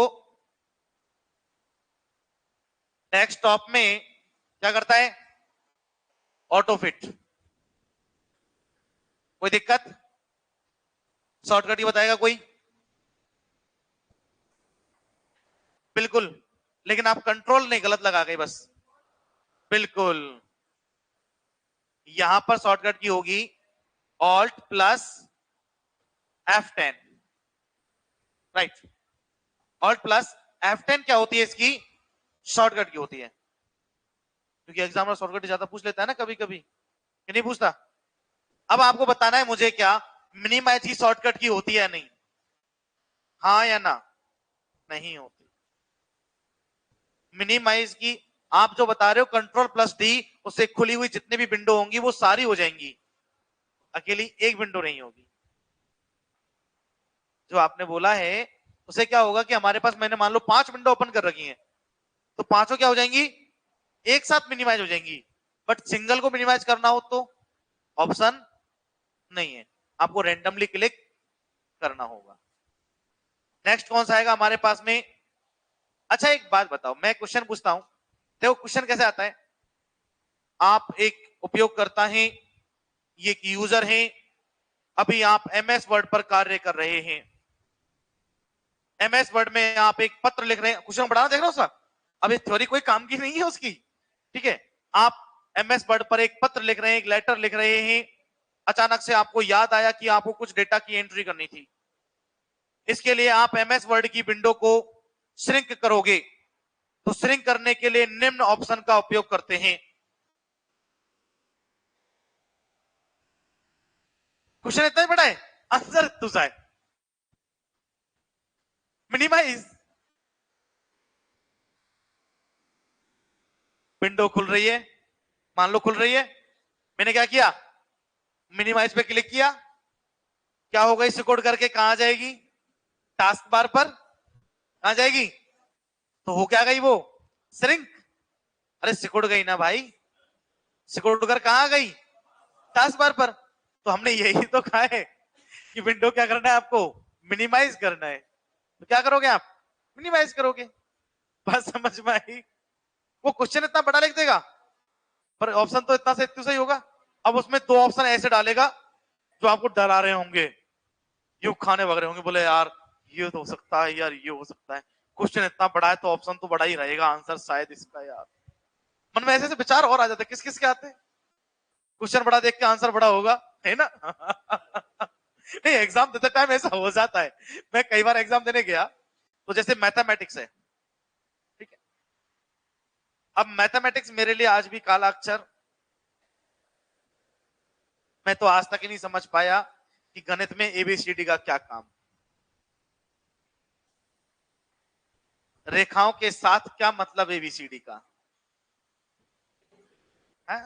डेस्कटॉप में क्या करता है, ऑटो फिट। कोई दिक्कत? शॉर्टकट ही बताएगा कोई? बिल्कुल, लेकिन आप कंट्रोल नहीं गलत लगा गए बस। बिल्कुल, यहां पर शॉर्टकट की होगी alt plus F10, right. Alt plus F10 क्या होती है, इसकी शॉर्टकट की होती है, क्योंकि एग्जामिनर शॉर्टकट ज्यादा पूछ लेता है ना कभी कभी, कि नहीं पूछता। अब आपको बताना है मुझे क्या मिनिमाइज की शॉर्टकट की होती है या नहीं, हाँ या ना? नहीं होती मिनिमाइज की। आप जो बता रहे हो कंट्रोल प्लस डी, उससे खुली हुई जितनी भी विंडो होंगी वो सारी हो जाएंगी, अकेली एक विंडो नहीं होगी। जो आपने बोला है उसे क्या होगा कि हमारे पास मैंने मान लो 5 विंडो ओपन कर रखी हैं, तो पांचों क्या हो जाएंगी, एक साथ मिनिमाइज हो जाएंगी। बट सिंगल को मिनिमाइज करना हो तो ऑप्शन नहीं है, आपको रेंडमली क्लिक करना होगा। नेक्स्ट कौन सा आएगा हमारे पास में? अच्छा एक बात बताओ, मैं क्वेश्चन पूछता हूं, देखो क्वेश्चन कैसे आता है। आप एक उपयोगकर्ता हैं, ये एक यूजर हैं, अभी आप एमएस वर्ड पर कार्य कर रहे हैं। एमएस वर्ड में आप एक पत्र लिख रहे हैं, क्वेश्चन बढ़ाना देख रहे हो उसका, अभी थ्योरी कोई काम की नहीं है उसकी, ठीक है। आप एमएस वर्ड पर एक पत्र लिख रहे हैं, एक लेटर लिख रहे हैं, अचानक से आपको याद आया कि आपको कुछ डेटा की एंट्री करनी थी। इसके लिए आप एमएस वर्ड की विंडो को श्रिंक करोगे, तो श्रिंक करने के लिए निम्न ऑप्शन का उपयोग करते हैं। क्वेश्चन इतना ही बड़ा है, आंसर दूसरा है, मिनिमाइज। विंडो खुल रही है, मान लो खुल रही है, मैंने क्या किया, मिनिमाइज पे क्लिक किया, क्या होगा, इसे कोड करके कहां जाएगी, टास्क बार पर कहां जाएगी, तो हो क्या गई वो, श्रिंक। अरे सिकुड़ गई ना भाई, सिकुड़ कर कहां गई, टास्क बार पर। तो हमने यही तो कहा है कि विंडो क्या करना है आपको, मिनिमाइज करना है, तो क्या करोगे आप, मिनिमाइज करोगे। बात समझ में आई? वो क्वेश्चन इतना बड़ा लिख देगा पर ऑप्शन तो इतना से इतने सही होगा। अब उसमें 2 ऑप्शन ऐसे डालेगा जो आपको डरा रहे होंगे, यू खाने वगैरह होंगे, बोले यार ये तो हो सकता है, यार ये हो सकता है। क्वेश्चन इतना बड़ा है तो ऑप्शन तो बड़ा ही रहेगा, आंसर शायद इसका यार। मन में ऐसे ऐसे विचार और आ जाते, किस किस के आते हैं, क्वेश्चन बड़ा देख के आंसर बड़ा होगा, है ना। नहीं, एग्जाम देते टाइम ऐसा हो जाता है। मैं कई बार एग्जाम देने गया, तो जैसे मैथमेटिक्स है, ठीक है, अब मैथमेटिक्स मेरे लिए आज भी काला अक्षर। मैं तो आज तक ही नहीं समझ पाया कि गणित में एबीसीडी का क्या काम, रेखाओं के साथ क्या मतलब एबीसीडी का है।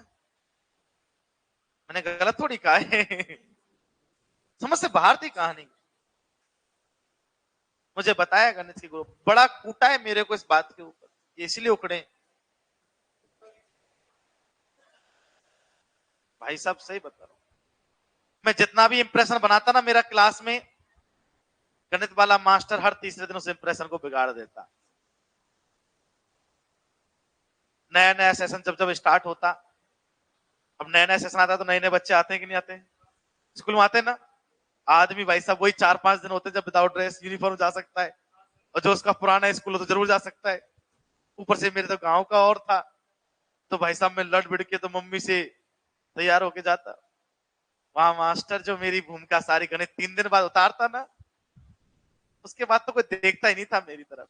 मैंने गलत थोड़ी कहा है। समझ से बाहर थी कहानी। मुझे बताया गणित की गुरु, बड़ा कूटा है मेरे को इस बात के ऊपर, इसलिए उकड़े। भाई साहब सही बता रहा हूं, मैं जितना भी इंप्रेशन बनाता ना मेरा क्लास में, गणित वाला मास्टर हर तीसरे दिन उस इंप्रेशन को बिगाड़ देता। नया नया सेशन जब जब स्टार्ट होता, अब नया नया सेशन आता तो नए नए बच्चे आते हैं कि नहीं आते, स्कूल में आते हैं ना। आदमी भाई साहब वही 4-5 दिन होते जब विदाउट ड्रेस यूनिफॉर्म जा सकता है, और जो उसका पुराना स्कूल हो तो जरूर जा सकता है। ऊपर से मेरे तो गांव का और था, तो भाई साहब मैं लड़ बिड़ के तो मम्मी से तैयार होके जाता। वहां मास्टर जो मेरी भूमिका सारी गणित 3 दिन बाद उतारता ना, उसके बाद तो कोई देखता ही नहीं था मेरी तरफ।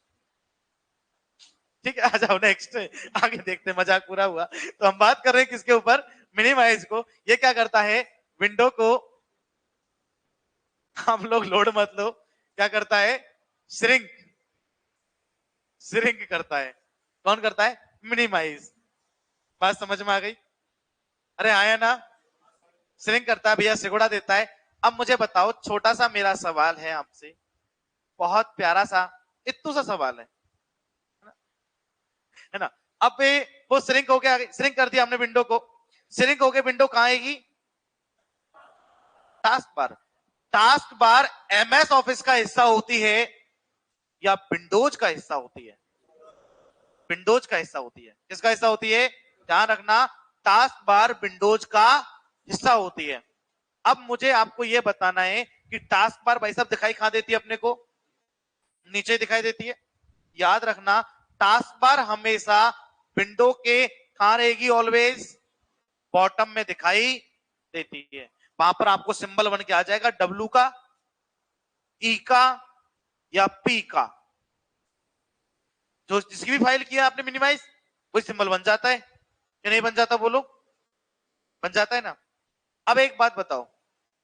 ठीक है, आ जाओ नेक्स्ट, आगे देखते, मजाक पूरा हुआ। तो हम बात कर रहे हैं किसके ऊपर, मिनिमाइज को। ये क्या करता है, विंडो को, हम लोग लोड मत लो, क्या करता है, श्रिंक, श्रिंक करता है। कौन करता है, मिनिमाइज। बात समझ में आ गई, अरे आया ना, श्रिंक करता है भैया, सिकुड़ा देता है। अब मुझे बताओ, छोटा सा मेरा सवाल है आपसे, बहुत प्यारा सा, इत्तू सा सवाल है ना। अब वो श्रिंक हो गया, श्रिंक कर दिया हमने विंडो को, श्रिंक हो गया, विंडो कहां आएगी, task bar. Task bar MS office का हिस्सा होती है या विंडोज का हिस्सा होती है, विंडोज का हिस्सा होती है। किसका हिस्सा होती है, ध्यान रखना, टास्क बार विंडोज का हिस्सा होती है। अब मुझे आपको यह बताना है कि टास्क बार भाई साहब दिखाई कहां देती है अपने को, नीचे दिखाई देती है। याद रखना, टास्क बार हमेशा विंडो के कहां रहेगी, ऑलवेज बॉटम में दिखाई देती है। वहां पर आपको सिंबल बन के आ जाएगा, डब्ल्यू का, ई का या पी का। जो जिसकी भी फाइल किया आपने मिनिमाइज, वही सिंबल बन जाता है या नहीं बन जाता, बोलो, बन जाता है ना। अब एक बात बताओ,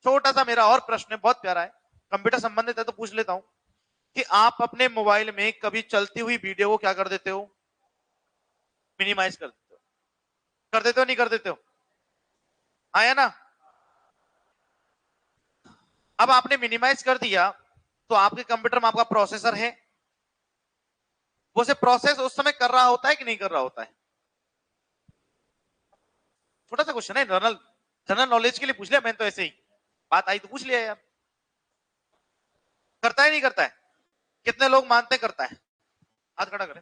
छोटा सा मेरा और प्रश्न है, बहुत प्यारा है, कंप्यूटर संबंधित है तो पूछ लेता हूं, कि आप अपने मोबाइल में कभी चलती हुई वीडियो को क्या कर देते हो, मिनिमाइज कर देते हो, कर देते हो नहीं कर देते हो, आया ना। अब आपने मिनिमाइज कर दिया, तो आपके कंप्यूटर में आपका प्रोसेसर है, वो से प्रोसेस उस समय कर रहा होता है कि नहीं कर रहा होता है। छोटा सा क्वेश्चन है, जनरल जनरल नॉलेज के लिए पूछ लिया मैंने तो, ऐसे ही बात आई तो पूछ लिया यार। करता है नहीं करता है, कितने लोग मानते करता है, हाथ खड़ा करें।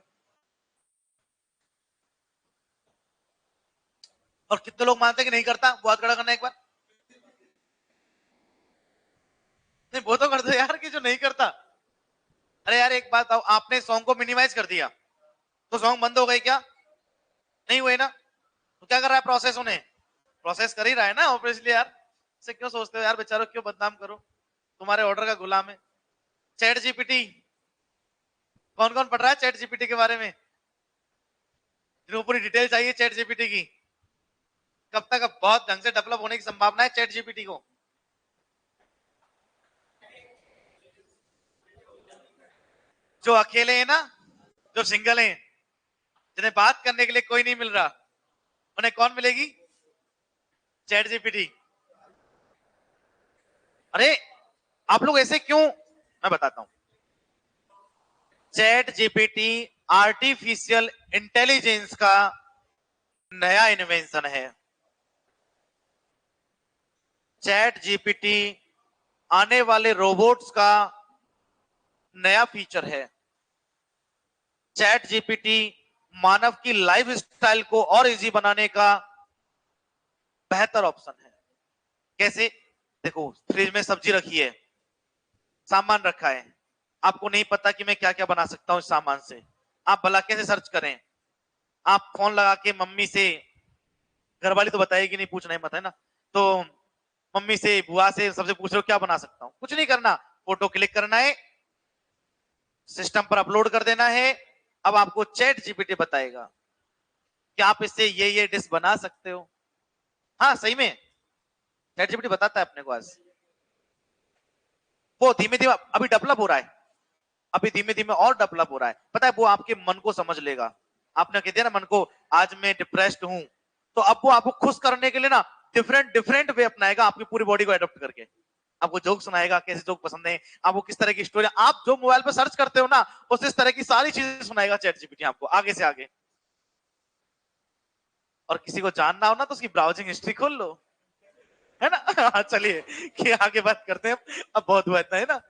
और कितने लोग मानते कि नहीं करता, वो हाथ खड़ा करना एक बार। नहीं वो तो कर दो यार, कि जो नहीं करता। अरे यार एक बात आओ, आपने सॉन्ग को मिनिमाइज कर दिया तो सॉन्ग बंद हो गए क्या, नहीं हुए ना। तो क्या कर रहा है, प्रोसेस, उन्हें प्रोसेस कर ही रहा है ना ऑब्वियसली यार। से क्यों सोचते हो यार, बेचारों क्यों बदनाम करो, तुम्हारे ऑर्डर का गुलाम है। चैट जीपीटी, कौन कौन पढ़ रहा है चैट जीपीटी के बारे में, जिनको पूरी डिटेल चाहिए चैट जीपीटी की, कब तक, अब बहुत ढंग से डेवलप होने की संभावना है चैट जीपीटी को। जो अकेले हैं ना, जो सिंगल हैं, जिन्हें बात करने के लिए कोई नहीं मिल रहा, उन्हें कौन मिलेगी, चैट जीपीटी। अरे आप लोग ऐसे क्यों, मैं बताता हूं। चैट जीपीटी आर्टिफिशियल इंटेलिजेंस का नया इन्वेंशन है। चैट जीपीटी आने वाले रोबोट्स का नया फीचर है। चैट जीपीटी मानव की लाइफ स्टाइल को और इजी बनाने का बेहतर ऑप्शन है। कैसे, देखो फ्रिज में सब्जी रखी है, सामान रखा है, आपको नहीं पता कि मैं क्या क्या बना सकता हूं इस सामान से, आप भला कैसे सर्च करें, आप फोन लगा के मम्मी से, घर वाली तो बताएगी नहीं, पूछना ही मत है ना, तो मम्मी से, बुआ से, सबसे पूछ रहे हो क्या बना सकता हूं, कुछ नहीं करना, फोटो क्लिक करना है, सिस्टम पर अपलोड कर देना है। अब आपको चैट जीपीटी बताएगा कि आप इससे ये डिश बना सकते हो। हाँ सही में चैट जीपीटी बताता है अपने को। आज वो धीमे धीमे अभी डेवलप हो रहा है, अभी धीमे धीमे और डेवलप हो रहा है। पता है वो आपके मन को समझ लेगा। आपने कह दिया ना मन को आज मैं डिप्रेस्ड हूं, तो अब वो आपको खुश करने के लिए ना डिफरेंट डिफरेंट वे अपनाएगा, आपकी पूरी बॉडी को एडॉप्ट करके आपको जोक सुनाएगा, कैसे जोक पसंद है, आपको किस तरह की स्टोरी, आप जो मोबाइल पर सर्च करते हो ना उस इस तरह की सारी चीजें सुनाएगा चैट जीपीटी आपको आगे से आगे। और किसी को जानना हो ना तो उसकी ब्राउजिंग हिस्ट्री खोल लो, है ना। चलिए कि आगे बात करते हैं, अब बहुत हुआ इतना, है ना।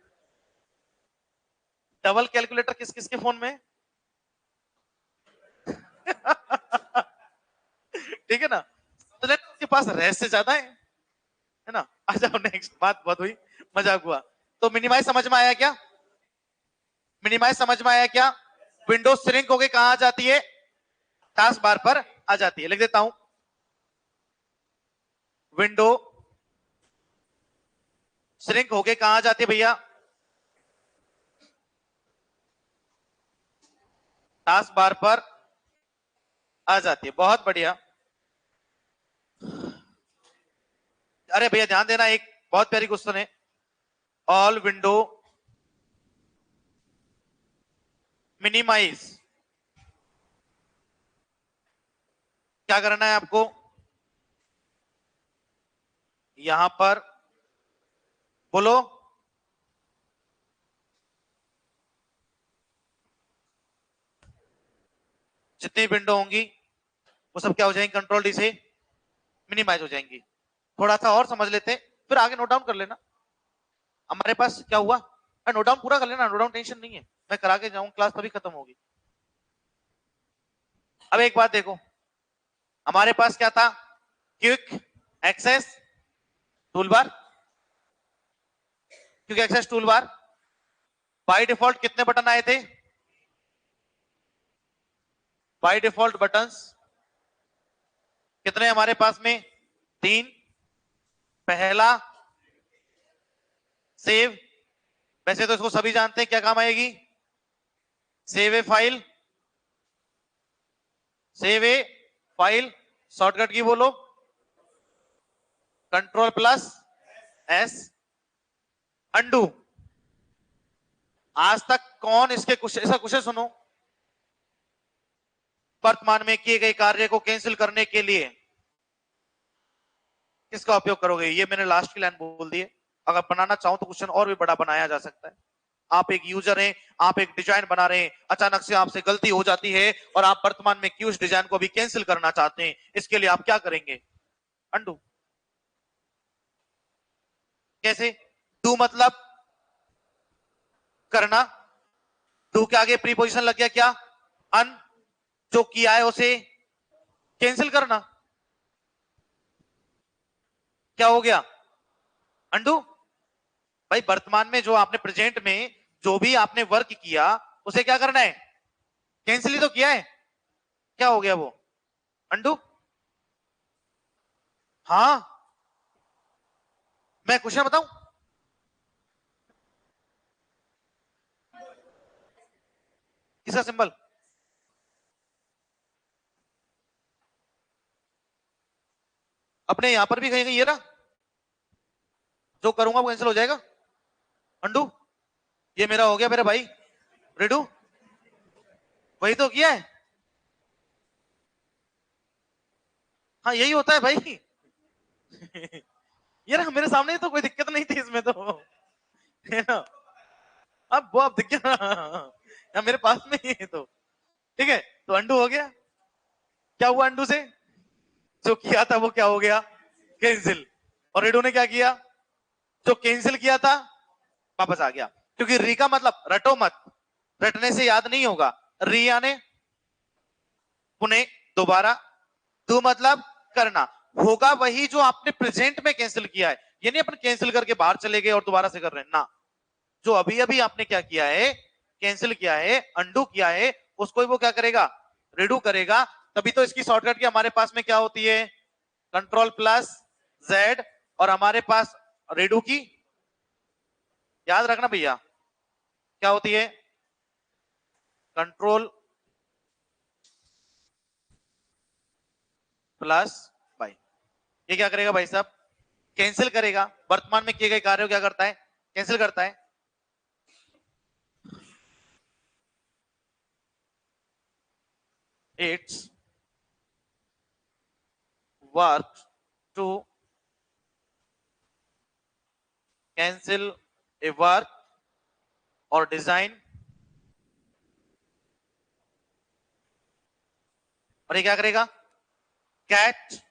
डबल कैलकुलेटर किस किसके फोन में ठीक है ना, तो उसके पास रहस्य ज्यादा है ना। आ जाओ नेक्स्ट, बात बहुत हुई, मजाक हुआ। तो मिनिमाइज समझ में आया क्या, मिनिमाइज समझ में आया क्या। विंडोज श्रिंक होके कहां आ जाती है, टास्क बार पर आ जाती है। लिख देता हूं, विंडो श्रिंक होके कहां आ जाती है भैया, टास्क बार पर आ जाती है। बहुत बढ़िया। अरे भैया ध्यान देना, एक बहुत प्यारी क्वेश्चन है। ऑल विंडो मिनिमाइज, क्या करना है आपको, यहां पर बोलो, जितनी विंडो होंगी वो सब क्या हो जाएंगी, कंट्रोल डी से मिनिमाइज हो जाएंगी। थोड़ा सा और समझ लेते, फिर आगे नोट डाउन कर लेना। हमारे पास क्या हुआ, नोट डाउन पूरा कर लेना, नोट डाउन टेंशन नहीं है, मैं करा के जाऊं, क्लास तभी खत्म होगी। अब एक बात देखो, हमारे पास क्या था, quick access toolbar, quick access toolbar, by default कितने बटन आए थे, बाय डिफॉल्ट बटन्स कितने हमारे पास में, 3। पहला सेव, वैसे तो इसको सभी जानते हैं क्या काम आएगी, सेव ए फाइल, सेव ए फाइल, शॉर्टकट की बोलो, कंट्रोल प्लस एस, अंडू। आज तक कौन इसके इसका क्वेश्चन सुनो, वर्तमान में किए गए कार्य को कैंसिल करने के लिए किसका उपयोग करोगे, ये मैंने लास्ट की लाइन बोल दी है। अगर बनाना चाहो तो क्वेश्चन और भी बड़ा बनाया जा सकता है। आप एक यूजर हैं, आप एक डिजाइन बना रहे हैं, अचानक से आपसे गलती हो जाती है और आप वर्तमान में क्यों उस डिजाइन को भी कैंसिल करना चाहते हैं, इसके लिए आप क्या करेंगे, अंडू। कैसे, डू मतलब करना, डू के आगे प्रीपोजिशन लग गया क्या, अन, जो किया है उसे कैंसिल करना, क्या हो गया, अंडू। भाई वर्तमान में जो आपने प्रेजेंट में जो भी आपने वर्क किया उसे क्या करना है, कैंसिल ही तो किया है, क्या हो गया वो, अंडू। हाँ मैं क्वेश्चन बताऊं, किसका सिंबल, अपने यहां पर भी कहीं ये रहा, जो करूंगा वो कैंसिल हो जाएगा, अंडू। ये मेरा हो गया मेरे भाई, रेडू, वही तो किया है। हाँ यही होता है भाई ये रहा मेरे सामने, तो कोई दिक्कत नहीं थी इसमें तो, है ना। अब वो अब दिख गया ना मेरे पास में ही है तो, ठीक है। तो अंडू हो गया, क्या हुआ अंडू से, जो किया था वो क्या हो गया, कैंसिल। और रेडो ने क्या किया, जो कैंसिल किया था वापस आ गया। क्योंकि री का मतलब रटो मत, रटने से याद नहीं होगा, री आने पुणे दोबारा, दो मतलब करना, होगा वही जो आपने प्रेजेंट में कैंसिल किया है। ये नहीं अपन कैंसिल करके बाहर चले गए और दोबारा से कर रहे हैं ना, जो अभी अभी आपने क्या किया है, कैंसिल किया है, अंडू किया है, उसको ही वो क्या करेगा, रिडू करेगा। तभी तो इसकी शॉर्टकट की हमारे पास में क्या होती है, कंट्रोल प्लस जेड, और हमारे पास रेडो की, याद रखना भैया, क्या होती है, कंट्रोल प्लस बाई। ये क्या करेगा भाई साहब, कैंसिल करेगा, वर्तमान में किए गए कार्य क्या करता है, कैंसिल करता है। It's work to cancel A work और डिजाइन, और ये क्या करेगा, कैच,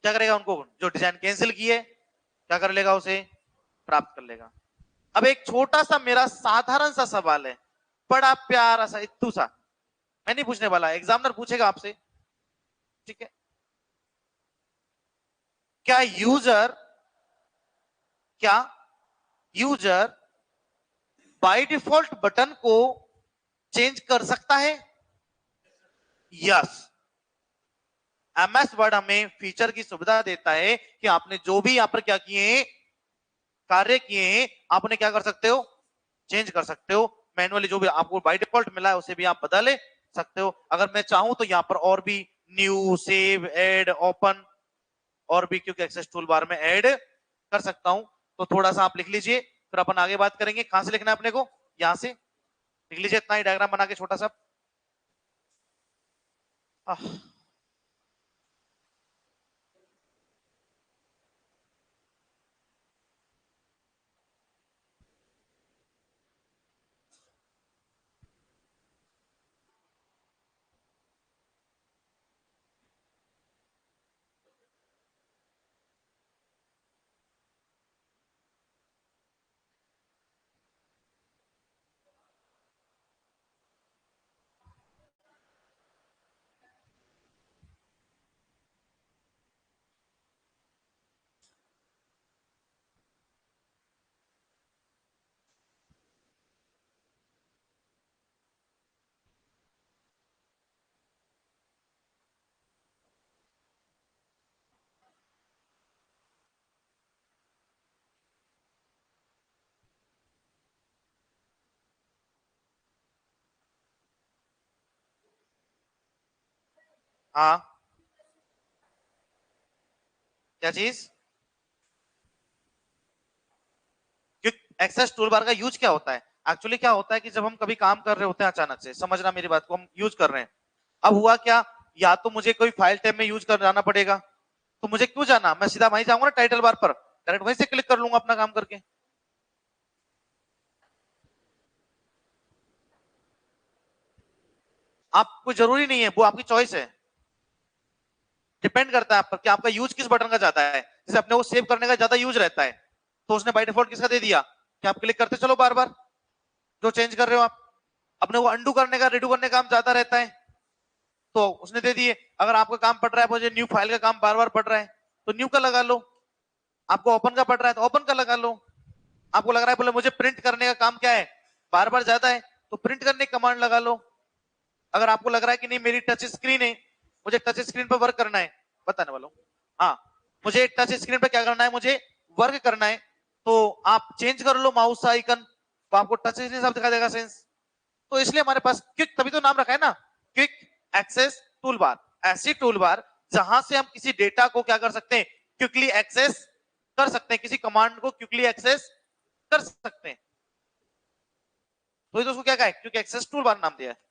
क्या करेगा, उनको जो डिजाइन कैंसिल किए क्या कर लेगा, उसे प्राप्त कर लेगा। अब एक छोटा सा मेरा साधारण सा सवाल है, बड़ा प्यारा सा इत्तू सा, मैं नहीं पूछने वाला, एग्जामिनर पूछेगा आपसे, ठीक है। क्या यूजर, क्या यूजर बाय डिफॉल्ट बटन को चेंज कर सकता है? यस, एमएस वर्ड हमें फीचर की सुविधा देता है कि आपने जो भी यहां पर क्या किए, कार्य किए हैं, आप उन्हें क्या कर सकते हो, चेंज कर सकते हो। मैनुअली जो भी आपको बाय डिफॉल्ट मिला है उसे भी आप बदल सकते हो। अगर मैं चाहूं तो यहाँ पर और भी न्यू, सेव, ऐड, ओपन और भी क्योंकि एक्सेस टूल बार में ऐड कर सकता हूं। तो थोड़ा सा आप लिख लीजिए, फिर अपन आगे बात करेंगे। कहां से लिखना है अपने को, यहां से लिख लीजिए, इतना ही डायग्राम बना के छोटा सा। हाँ, क्या चीज, एक्सेस टूल बार का यूज क्या होता है, एक्चुअली क्या होता है कि जब हम कभी काम कर रहे होते हैं, अचानक से, समझना मेरी बात को, हम यूज कर रहे हैं, अब हुआ क्या, या तो मुझे कोई फाइल टैब में यूज कर जाना पड़ेगा, तो मुझे क्यों जाना, मैं सीधा वहीं जाऊंगा ना टाइटल बार पर, डायरेक्ट वहीं से क्लिक कर लूंगा अपना काम करके। आपको जरूरी नहीं है, वो आपकी चॉइस है, डिपेंड करता है आप पर कि आपका यूज किस बटन का ज्यादा है। जैसे अपने को सेव करने का ज्यादा यूज रहता है, तो उसने बाय डिफॉल्ट किसका दे दिया कि आप क्लिक करते चलो बार बार जो चेंज कर रहे हो आप। अपने को अंडू करने का, रिडू करने का काम ज्यादा रहता है, तो उसने दे दिए। अगर आपका काम पड़ रहा है, मुझे न्यू फाइल का काम बार बार पड़ रहा है, तो न्यू का लगा लो। आपको ओपन का पड़ रहा है तो ओपन का लगा लो। आपको लग रहा है बोले मुझे प्रिंट करने का काम क्या है, बार बार ज्यादा है, तो प्रिंट करने की कमांड लगा लो। अगर आपको लग रहा है कि नहीं मेरी टच स्क्रीन है, मुझे टच स्क्रीन पर वर्क करना है, बताने वाला हूँ, हाँ, मुझे टच स्क्रीन पर क्या करना है, मुझे वर्क करना है, तो आप चेंज कर लो माउस का आइकन, तो आपको टच स्क्रीन सब दिखा देगा सेंस। तो इसलिए हमारे पास क्विक, तभी तो नाम रखा है ना, क्विक एक्सेस टूल बार। ऐसी टूल बार जहां से हम किसी डेटा को क्या कर सकते हैं, क्विकली एक्सेस कर सकते हैं, किसी कमांड को क्विकली एक्सेस कर सकते हैं। तो ये तो उसको क्या कहा है, क्विक एक्सेस टूल बार नाम दिया है।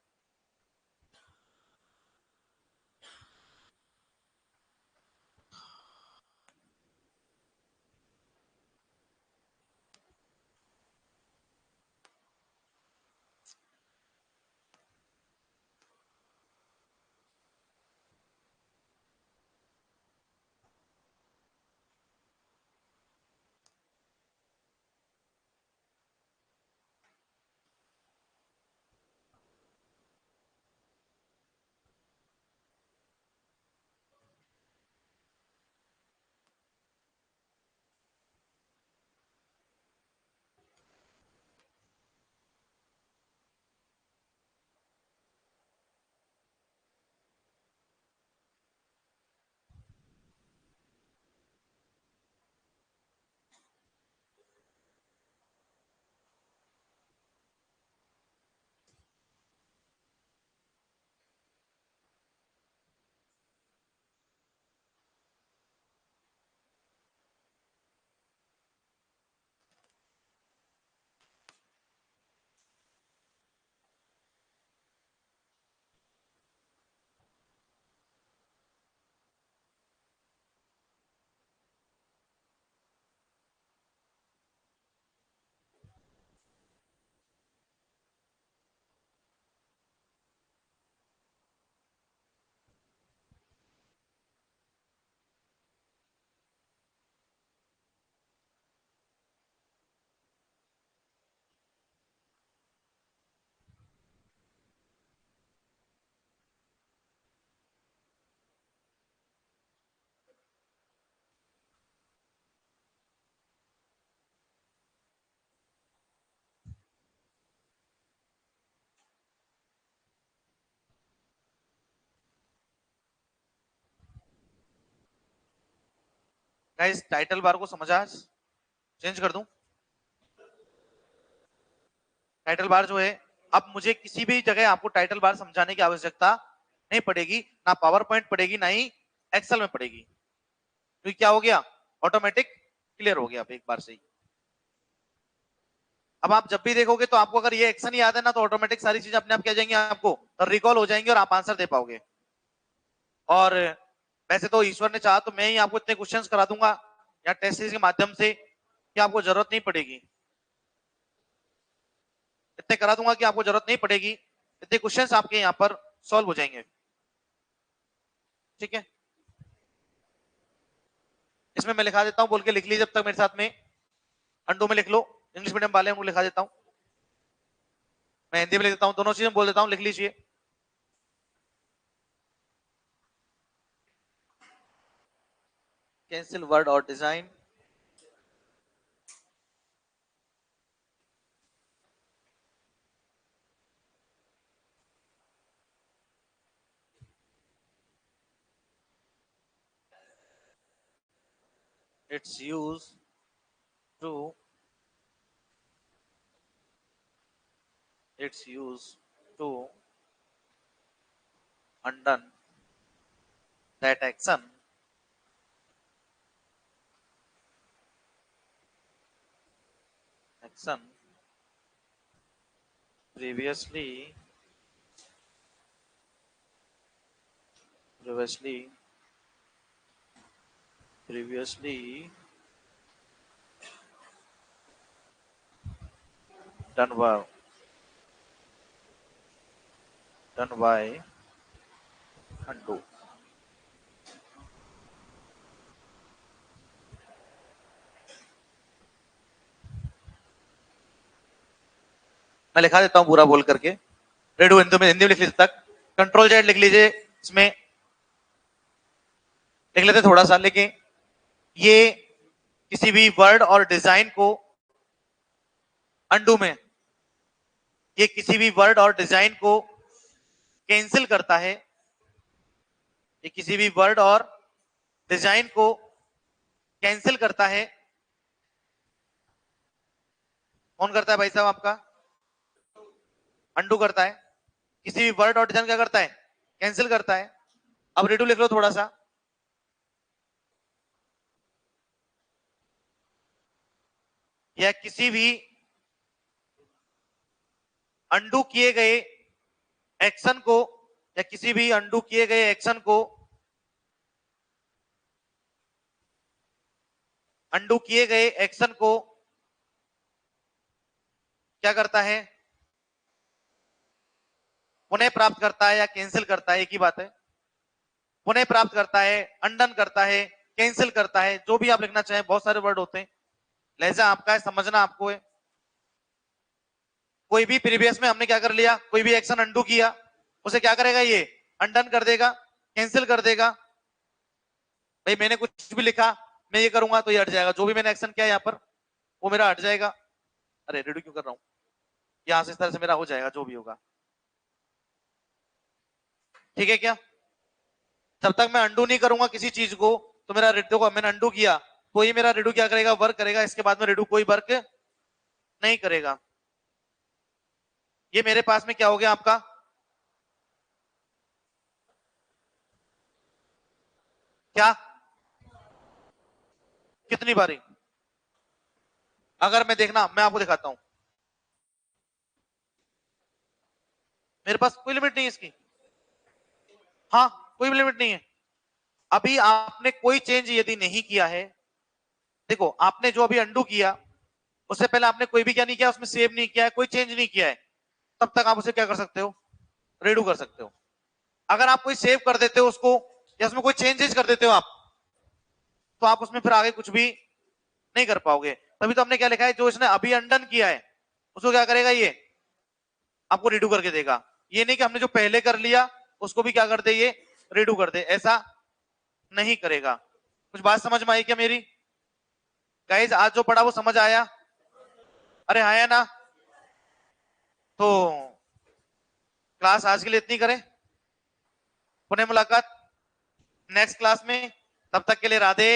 गाइस टाइटल बार को समझा, चेंज कर दूं? टाइटल बार जो है, अब मुझे किसी भी जगह आपको टाइटल बार समझाने की आवश्यकता नहीं पड़ेगी, ना पावर पॉइंट पड़ेगी, ना ही एक्सेल में पड़ेगी। तो क्या हो गया, ऑटोमेटिक क्लियर हो गया अब एक बार से ही। अब आप जब भी देखोगे तो आपको अगर ये एक्शन याद है ना, तो ऑटोमेटिक सारी चीजें अपने आप क्या जाएंगी, आपको रिकॉल हो जाएंगी और आप आंसर दे पाओगे। और वैसे तो ईश्वर ने चाहा तो मैं ही आपको इतने क्वेश्चंस करा दूंगा या टेस्ट सीरीज के माध्यम से कि आपको जरूरत नहीं पड़ेगी, इतने करा दूंगा कि आपको जरूरत नहीं पड़ेगी, इतने क्वेश्चंस आपके यहाँ पर सॉल्व हो जाएंगे। ठीक है, इसमें मैं लिखा देता हूँ, बोल के लिख लीजिए जब तक मेरे साथ में, अंडू में लिख लो, इंग्लिश मीडियम वाले उनको लिखा देता हूँ, मैं हिंदी में लिख देता हूँ, दोनों चीजें बोल देता हूँ, लिख लीजिए। कैंसिल वर्ड और design, its use to its use to undone that action previously previously done by undo। मैं लिखा देता हूं पूरा बोल करके, रेडू हिंदी में लिख लीजिए तक, कंट्रोल जेड लिख लीजिए, इसमें लिख लेते थोड़ा सा, लेकिन ये किसी भी वर्ड और डिजाइन को अंडू में, ये किसी भी वर्ड और डिजाइन को कैंसिल करता है, ये किसी भी वर्ड और डिजाइन को कैंसिल करता है। कौन करता है भाई साहब आपका, अंडू करता है, किसी भी वर्ड और डिजाइन क्या करता है, कैंसिल करता है। अब रेडू लिख लो थोड़ा सा, या किसी भी अंडू किए गए एक्शन को, या किसी भी अंडू किए गए एक्शन को, अंडू किए गए एक्शन को क्या करता है, पुनः प्राप्त करता है या कैंसिल करता है, एक ही बात है। पुनः प्राप्त करता है, अंडन करता है, कैंसिल करता है, जो भी आप लिखना चाहें, बहुत सारे वर्ड होते हैं, लहजा आपका है, समझना आपको है। कोई भी प्रीवियस में हमने क्या कर लिया, कोई भी एक्शन अंडू किया, उसे क्या करेगा, ये अनडन कर देगा, कैंसिल कर देगा। भाई मैंने कुछ भी लिखा, मैं ये करूंगा तो ये हट जाएगा, जो भी मैंने एक्शन किया यहाँ पर वो मेरा हट जाएगा। अरे रेडी क्यों कर रहा हूं, यहां से इस तरह से मेरा हो जाएगा जो भी होगा। ठीक है क्या, जब तक मैं अंडू नहीं करूंगा किसी चीज को, तो मेरा रेडू को मैंने अंडू किया तो ये मेरा रेडू क्या करेगा, वर्क करेगा, इसके बाद में रेडू कोई वर्क नहीं करेगा। ये मेरे पास में क्या हो गया आपका, क्या, कितनी बारी, अगर मैं देखना, मैं आपको दिखाता हूं, मेरे पास कोई लिमिट नहीं है इसकी, हाँ कोई लिमिट नहीं है। अभी आपने कोई चेंज यदि नहीं किया है, देखो आपने जो अभी अंडू किया, उससे पहले आपने कोई भी क्या नहीं किया, उसमें सेव नहीं किया है, कोई चेंज नहीं किया है, तब तक आप उसे क्या कर सकते हो, रेडू कर सकते हो। अगर आप कोई सेव कर देते हो उसको, या उसमें कोई चेंजेस कर देते हो आप, तो आप उसमें फिर आगे कुछ भी नहीं कर पाओगे। तभी तो हमने क्या लिखा है, जो इसने अभी अंडन किया है उसको क्या करेगा, ये आपको रेडू करके देगा। ये नहीं कि हमने जो पहले कर लिया उसको भी क्या कर दे, ये रेडू कर दे, ऐसा नहीं करेगा। कुछ बात समझ में आई क्या मेरी गाइस, आज जो पढ़ा वो समझ आया, अरे आया ना, तो क्लास आज के लिए इतनी करें, पुनः मुलाकात नेक्स्ट क्लास में, तब तक के लिए राधे